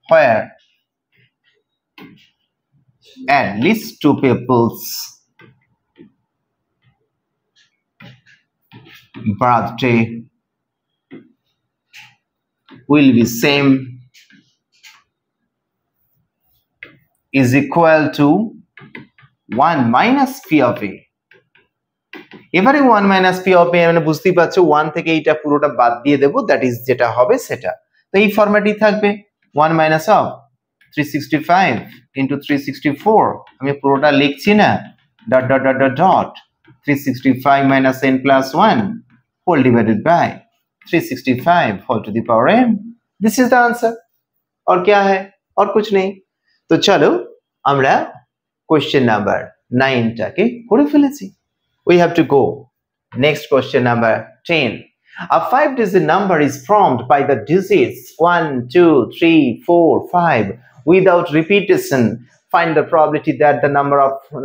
where at least 2 people's birthday will be same is equal to 1 minus p of a। এবারে 1 minus p of a মানে বুঝতেই পারছো 1 থেকে এইটা পুরোটা বাদ দিয়ে দেব, দ্যাট ইজ যেটা হবে সেটা। তো এই ফরম্যাটই থাকবে 1 minus of 365 into 364, আমি পুরোটা লিখছি না, dot dot dot dot dot 365 minus n plus 1 whole divided by 365 whole to the power n। This is the answer. और क्या है, और कुछ नहीं। तो चलो আমরা क्वेश्चन नंबर 9 টাকে করে ফেলেছি। We have to go next question number 10. A 5-digit number is formed by the digits 1 2 3 4 5 without repetition. Find the probability that the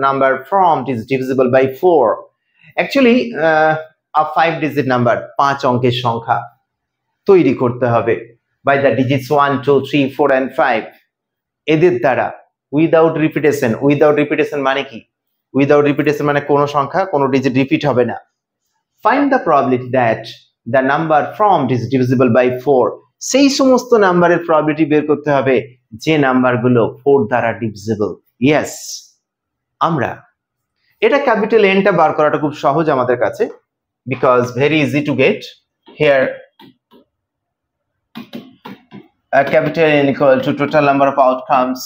number formed is divisible by 4. Actually a 5-digit number 5 অঙ্কের সংখ্যা তৈরি করতে হবে by the digits 1 2 3 4 and 5 এদের দ্বারা without repetition. Without repetition মানে কি, without repetition মানে কোনো সংখ্যা কোনো ডিজিট রিপিট হবে না। Find the probability that the number formed is divisible by 4। সেই সমস্ত নাম্বারের প্রবাবিলিটি বের করতে হবে যে নাম্বারগুলো 4 দ্বারা ডিভিজিবল। ইয়েস, আমরা এটা ক্যাপিটাল এনটা বার করাটা খুব সহজ আমাদের কাছে, because very easy to get here. Capital N equal to total number of outcomes,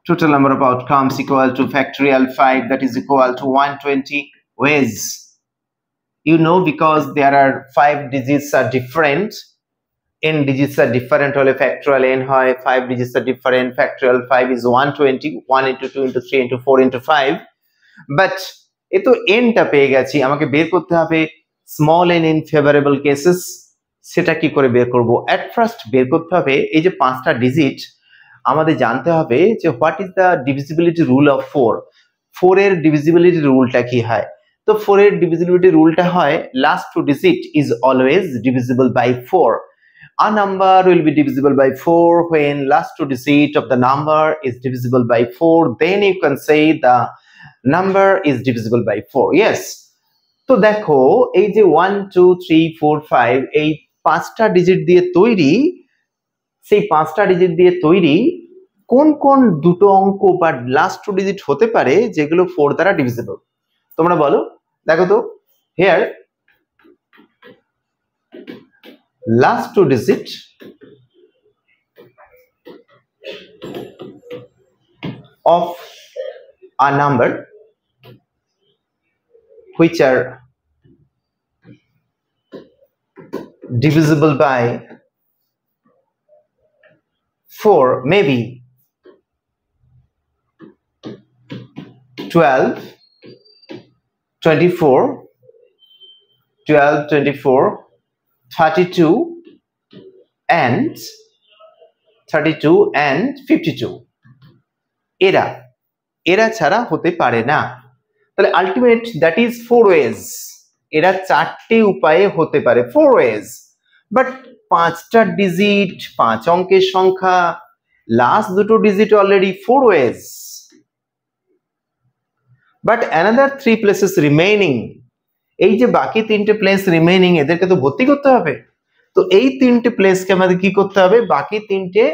total number of outcomes equal to factorial 5, that is equal to 120 ways. You know, because there are 5 digits are different, n digits are different, hole factorial n hoy 5 digits are different, factorial 5 is 120, 1 into 2 into 3 into 4 into 5, but এ তো n টা পেয়ে গেছি, আমাকে বের করতে হবে small n in favorable cases। সেটা কি করে বের করব, এট ফার্স্ট বের করতে হবে এই যে 5টা ডিজিট, আমাদের জানতে হবে যে what is the divisibility rule of 4। 4 এর ডিভিজিবিলিটি রুলটা কি হয়, তো 4 এর ডিভিজিবিলিটি রুলটা হয় last 2 digit is always divisible by 4। A number will be divisible by 4 when last 2 digit of the number is divisible by 4, then you can say the number is divisible by 4। yes, তো দেখো এই যে 1 2 3 4 5 এই 5টা digit দিয়ে তৈরি, সেই 5টা ডিজিট দিয়ে তৈরি কোন কোন দুটো অঙ্ক বা লাস্ট 2 ডিজিট হতে পারে যেগুলো 4 দ্বারা ডিভিজিবল, তোমরা বলো। দেখো তো here last 2 digit of a number which are divisible by 4 maybe 12 24 12 24 32 and 52 এরা এরা ছাড়া হতে পারে না। তাহলে আলটিমেট দ্যাট ইজ 4 ওয়েজ, এরা 4টে উপায়ে হতে পারে 4 ওয়েজ। বাট 5টা ডিজিট 5 অঙ্কের সংখ্যা, লাস্ট দুটো digit already 4 ways, but another 3 places remaining, এই যে বাকি 3টে প্লেস রিমেইনিং এদেরকে তো ভর্তি করতে হবে। তো এই 3টে প্লেসকে আমাদের কি করতে হবে, বাকি 3টে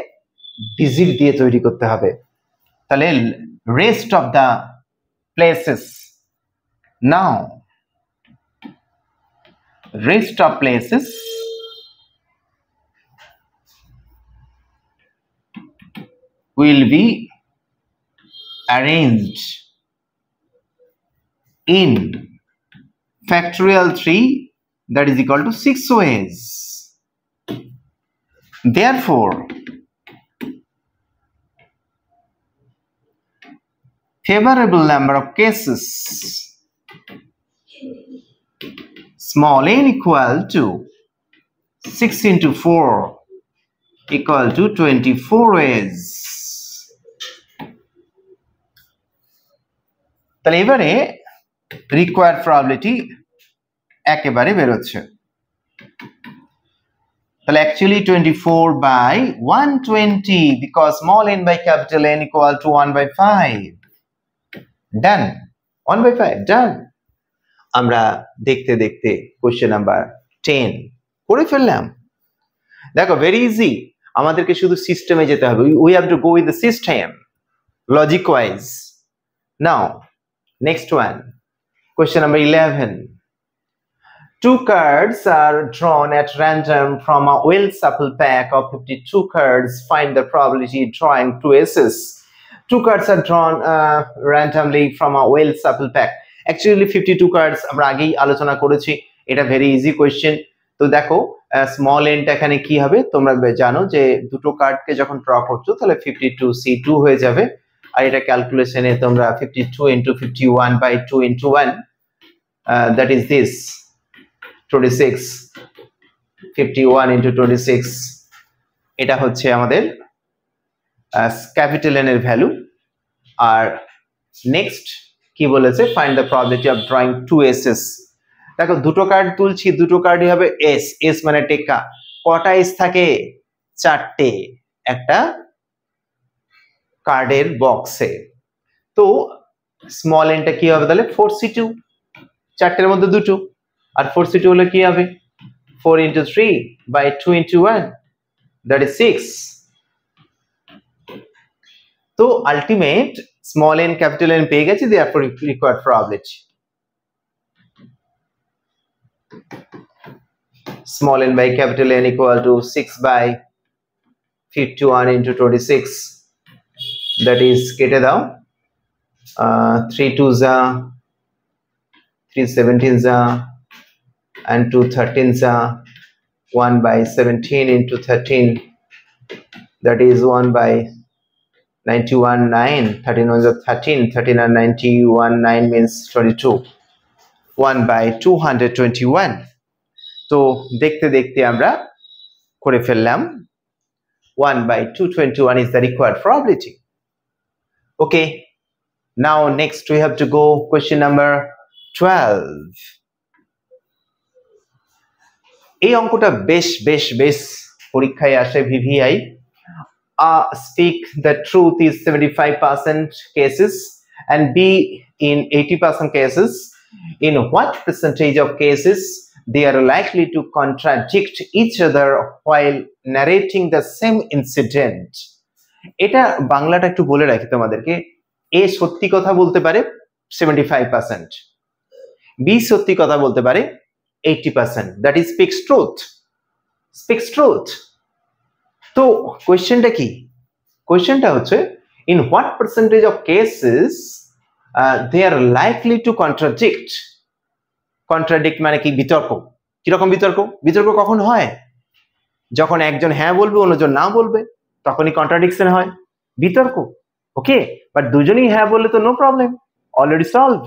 ডিজিট দিয়ে তৈরি করতে হবে। তাহলে rest of the places, now rest of places will be arranged in factorial 3 that is equal to 6 ways. Therefore, favorable number of cases small n equal to 6 into 4 equal to 24 ways. তাহলে এবারে required probability একেবারে বের হচ্ছে। তাহলে actually 24 by 120 because small n by capital N equal to 1 by 5. Done. 1 by 5 done. আমরা দেখতে দেখতে question number 10 করে ফেললাম। দেখো ভেরি ইজি, আমাদেরকে শুধু সিস্টেমে যেতে হবে। We have to go with the system logic wise. Now next one, question number 11. Two cards are drawn at random from a well-shuffled pack of 52 cards. Find the probability drawing two aces. Two cards are drawn randomly from a well-shuffled pack. Actually 52 cards আমরা আগেই আলোচনা করেছি, এটা very easy question. তো দেখো small এনটা এখানে কি হবে, তোমরা জানো যে দুটো কার্ডকে যখন ড্র করছো তাহলে 52C2 হয়ে যাবে। আর এটা ক্যালকুলেশনে তোমরা 52 into 51 by 2 into 1 that is this 26, 51 into 26 এটা হচ্ছে আমাদের ক্যাপিটাল এন এর ভ্যালু। আর নেক্সট কি বলেছে, find the probability of drawing two aces. দেখো দুটো কার্ড তুলছি, দুটো কার্ডই হবে এস। এস মানে টেক্কা। কটা এস থাকে? চারটে একটা কার্ডের বক্সে। তো স্মল এনটা কি হবে তাহলে 4C2, চারটের মধ্যে দুটো। আর 4C2 হলে কি হবে 4 into 3 by 2 into 1 that is 6. তো ultimate small N capital N পেয়ে গেছি, therefore required probability small n by capital N equal to 6 by 51 into 26 that is কেটে দাও 3 2s are 3 17s are and 2 13s are 1 by 17 into 13 that is 1 by 91 9 13 ones are 13 13 and 91 9 means 22 1 by 221. তো দেখতে দেখতে আমরা করে ফেললাম 1 by 221 is the required probability. Okay, now next we have to go question number 12. এই অঙ্কটা বেশ বেশ বেশ পরীক্ষায় আসে VVI. Speak the truth is 75% cases and B in 80% cases. In what percentage of cases they are likely to contradict each other while narrating the same incident? এটা বাংলাটা একটু বলে রাখি তোমাদেরকে। এ সত্যি কথা বলতে পারে 75%, বি সত্যি কথা বলতে পারে 80%, that is speaks truth. Speaks truth. তো কোয়েশ্চেনটা কি? কোয়েশ্চেনটা হচ্ছে in what percentage of cases they are likely to contradict. Contradict মানে কি? বিতর্ক। কিরকম বিতর্ক? বিতর্ক কখন হয়? যখন একজন হ্যাঁ বলবে অন্যজন না বলবে, তখনই কন্ট্রাডিকশন হয়, বিতর্ক। ওকে, বাট দুজনেই হ্যাঁ বললে তো নো প্রবলেম, অলরেডি সলভড।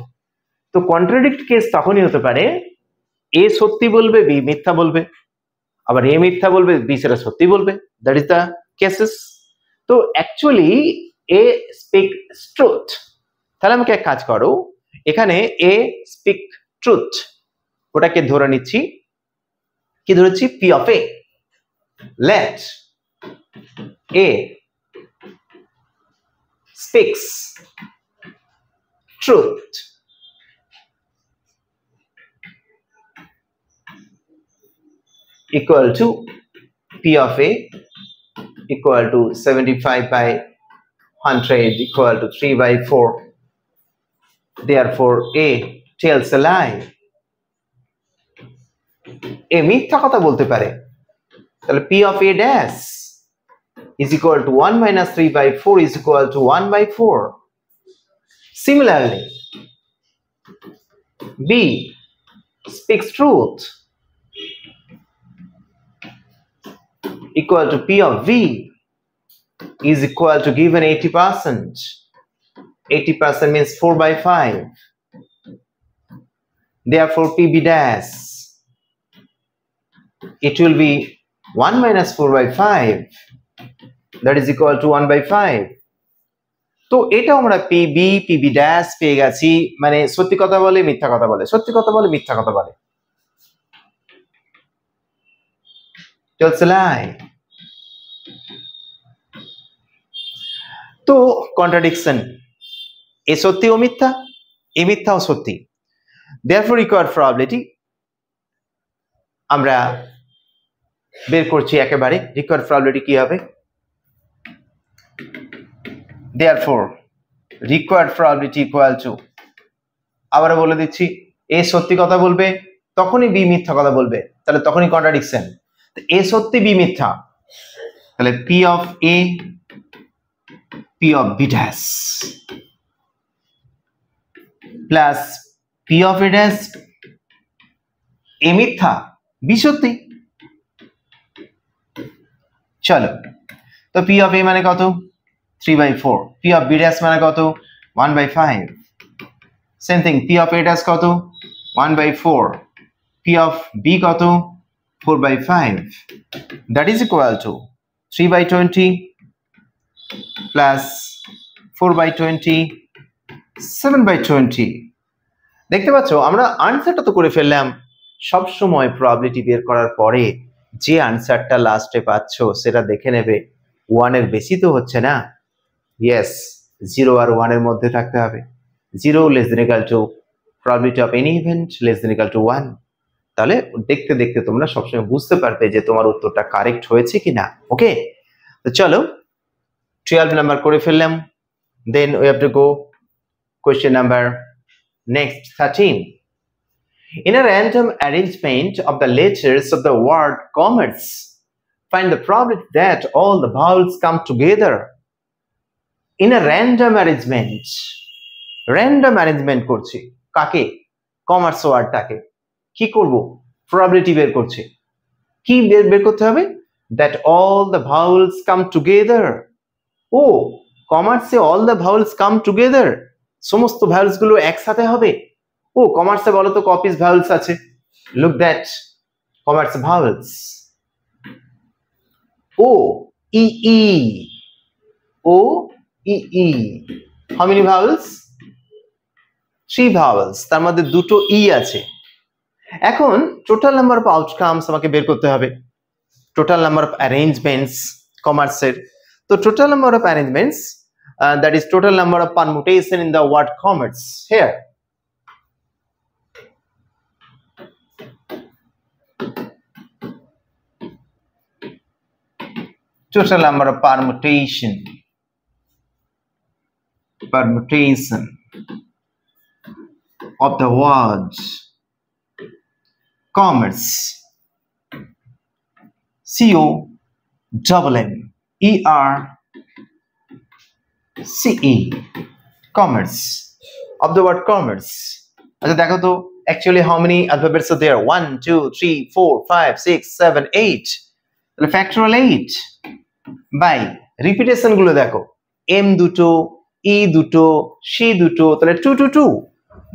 তো কন্ট্রাডিক্ট কেস তখনই হতে পারে এ সত্যি বলবে, বি মিথ্যা বলবে, আবার এ মিথ্যা বলবে, বি সেটা সত্যি বলবে, দ্যাট ইজ দ্য কেসেস। তো অ্যাকচুয়ালি এ স্পিক ট্রুথ। তাহলে আমাকে এক কাজ করো, এখানে এ স্পিক ট্রুথ ওটাকে ধরে নিচ্ছি, কি ধরেছি? P of A. Let A speaks truth equal to P of A equal to 75 by 100 equal to 3 by 4. Therefore A tells a lie. A মিথ্যা কথা বলতে পারে, তাহলে P of A dash is equal to 1 minus 3 by 4 is equal to 1 by 4. Similarly, B speaks truth equal to P of V is equal to given 80%. 80% means 4 by 5. Therefore, PB dash, it will be 1 minus 4 by 5, that is equal to 1 by 5. তো এটা আমরা PB dash পেয়ে গেছি, মানে সত্যি কথা বলে মিথ্যা কথা বলে, সত্যি কথা বলে মিথ্যা কথা বলে, চলছে লাই। তো কন্ট্রাডিকশন, এ সত্যি ও মিথ্যা, এ মিথ্যা ও সত্যি। therefore required probability আমরা বের করছি একেবারে। required probability কি হবে? therefore required probability equal to, আবার বলে দিচ্ছি, এ সত্যি কথা বলবে তখনই বি মিথ্যা কথা বলবে, তাহলে তখনই কন্ট্রাডিকশন। এ সত্যি বি মিথ্যা, তাহলে P of A P of B dash plus P of A dash, A মিথ্যা বি সত্যি। চলো, তো পি অফ এ মানে কত? 3 by 4. P of B dash মানে কত? 1 by 5. Same thing, P of A dash কত? 1 by 4. পি অফ বি কত? 4 by 5. That is equal to 3 by 20 plus 4 by 20, 7 by 20. দেখতে পাচ্ছ, আমরা আনসারটা তো করে ফেললাম। সব সময় প্রবাবিলিটি বের করার পরে যে আনসারটা লাস্টে পাচ্ছ সেটা দেখে নেবে 1 এর বেশি তো হচ্ছে না। ইয়েস, 0 আর 1 এর মধ্যে থাকতে হবে। 0 less than equal to probability of any event less than equal to 1. তাহলে দেখতে দেখতে তোমরা সবসময় বুঝতে পারবে যে তোমার উত্তরটা কারেক্ট হয়েছে কিনা। ওকে, তো চলো 12 নাম্বার করে ফেললাম। Then we have to go question number next 13. In a random arrangement of the letters of the word commerce, find the probability that all the vowels come together. In a random arrangement করছি কাকে? Commerce ওয়ার্ডটাকে। কি করব? Probability বের করছি। কি বের করতে হবে? that all the vowels come together. ও, কমার্সে all the vowels come together, সমস্ত ভ্যালস গুলো একসাথে হবে। ও, কমার্সে বলো তো কপিস ভ্যালস আছে। look that commerce vowels. O E E, O E E, how many vowels? 3 vowels, তার মধ্যে দুটো ই আছে। এখন টোটাল নাম্বার অফ আউটকামস আমাকে বের করতে হবে, টোটাল নাম্বার অফ অ্যারেঞ্জমেন্টস কমার্সের। তো total number of arrangements, that is total number of permutation in the word commerce here. Total number of permutation of the word commerce, COMMERCE, commerce, of the word commerce. আচ্ছা দেখো তো actually how many alphabets are there? 1 2 3 4 5 6 7 8. তাহলে factorial 8 by repetition গুলো দেখো, m দুটো, e দুটো, c দুটো, তাহলে 2 2 2.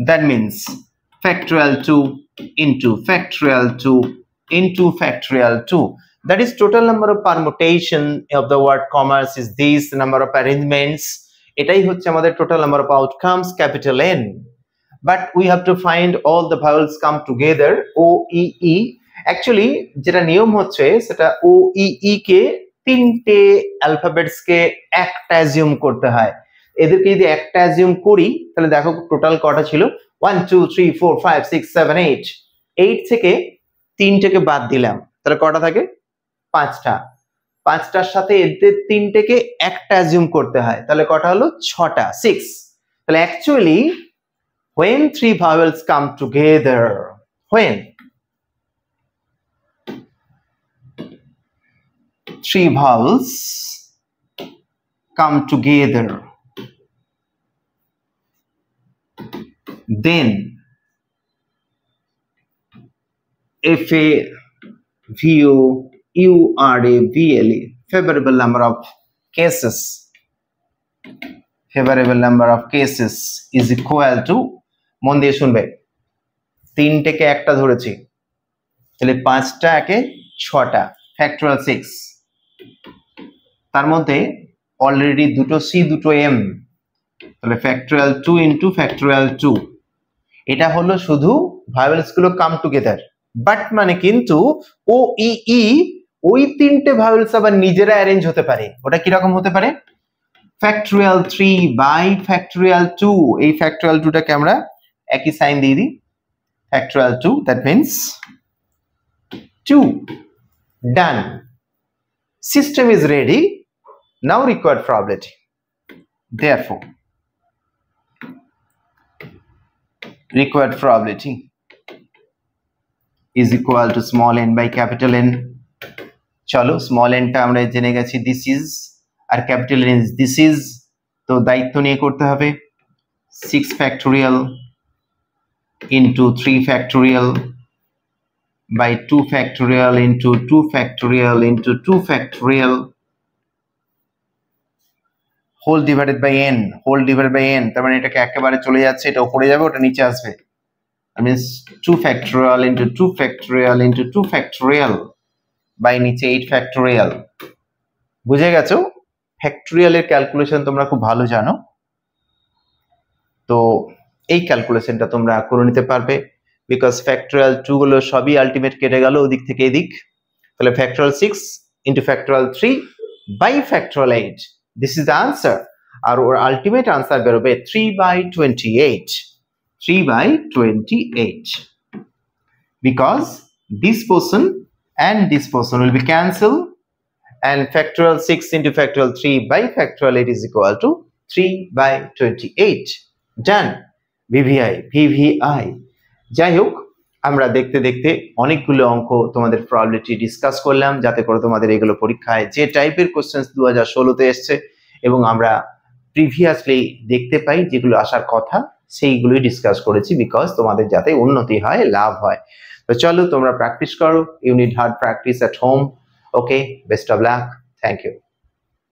That means factorial 2 into factorial 2 into factorial 2. That is total number of permutation of the word commerce is this number of arrangements. এটাই হচ্ছে আমাদের total number of outcomes, capital N. But we have to find all the vowels come together, O E E. Actually যেটা নিয়ম হচ্ছে সেটা O E E কে তিনটে alphabets কে একটা assume করতে হয়। এদেরকে যদি একটা অ্যাজিউম করি তাহলে দেখো টোটাল কটা ছিল? 1 2 3 4 5 6 7 8. 8 থেকে 3টাকে বাদ দিলাম, তাহলে কটা থাকে? 5টা। 5টার সাথে এদের 3টাকে একটা অ্যাজিউম করতে হয়, তাহলে কটা হলো? 6টা, 6. তাহলে actually when 3 vowels come together, when 3 vowels come together, then favorable favorable number of cases is equal to, মন দিয়ে শুনবে, তিনটেকে একটা ধরেছি তাহলে পাঁচটা একে ছটা, ফ্যাক্টরিয়াল 6, তার মধ্যে অলরেডি দুটো সি দুটো এম, তাহলে ফ্যাক্টরিয়াল 2 ইন্টু ফ্যাক্টরিয়াল 2, এটা হলো শুধু ভায়োলেন্স গুলো কাম টুগেদার। বাট মানে কিন্তু ও ই ওই তিনটে ভায়োলেন্স আবার নিজেরা অ্যারেঞ্জ হতে পারে। ওটা কিরকম হতে পারে? ফ্যাক্টরিয়াল 3 বাই ফ্যাক্টরিয়াল 2, এই ফ্যাক্টরিয়াল 2টাকে আমরা একই সাইন দিয়ে দিই, factorial 2, that means 2, done, system is ready, now required probability, therefore required probability is equal to small n by capital N. চলো স্মল n টা আমরা জেনে গেছি, দিস ইজ, আর capital N is this is, তো দায়িত্ব নিয়ে করতে হবে 6 factorial into 3 factorial by 2 factorial into 2 factorial into 2 factorial whole divided by n, whole divided by n, তার মানে এটাকে একেবারে চলে যাচ্ছে, এটা উপরে যাবে, ওটা নিচে আসবে, that means 2 factorial into 2 factorial into 2 factorial by নিচে 8 factorial। বুঝে গেছো? ফ্যাক্টোরিয়াল এর ক্যালকুলেশন তোমরা খুব ভালো জানো, তো এই ক্যালকুলেশনটা তোমরা করে নিতে পারবে, বিকজ ফ্যাক্টোরিয়াল 2 গুলো সবই আলটিমেট কেটে গেল ওদিক থেকে এদিক, তাহলে factorial 6 into factorial 3 by factorial 8, this is the answer, আর ওর আলটিমেট আনসার বেরোবে 3/28, 3/28, because this portion and this portion will be cancelled, and factorial 6 into factorial 3 by factorial 8 is equal to 3/28, done, VVI। যাই হোক, আমরা দেখতে দেখতে অনেকগুলো অঙ্ক তোমাদের প্রবাবিলিটি ডিসকাস করলাম, যাতে করে তোমাদের এগুলো পরীক্ষায় যে টাইপের কোশ্চেন্স 2016তে এসছে এবং আমরা প্রিভিয়াসলি দেখতে পাই যেগুলো আসার কথা সেইগুলোই ডিসকাস করেছি, বিকজ তোমাদের যাতে উন্নতি হয়, লাভ হয়। তো চলো তোমরা প্র্যাকটিস করো, you need hard practice at home. Okay, best of luck, thank you.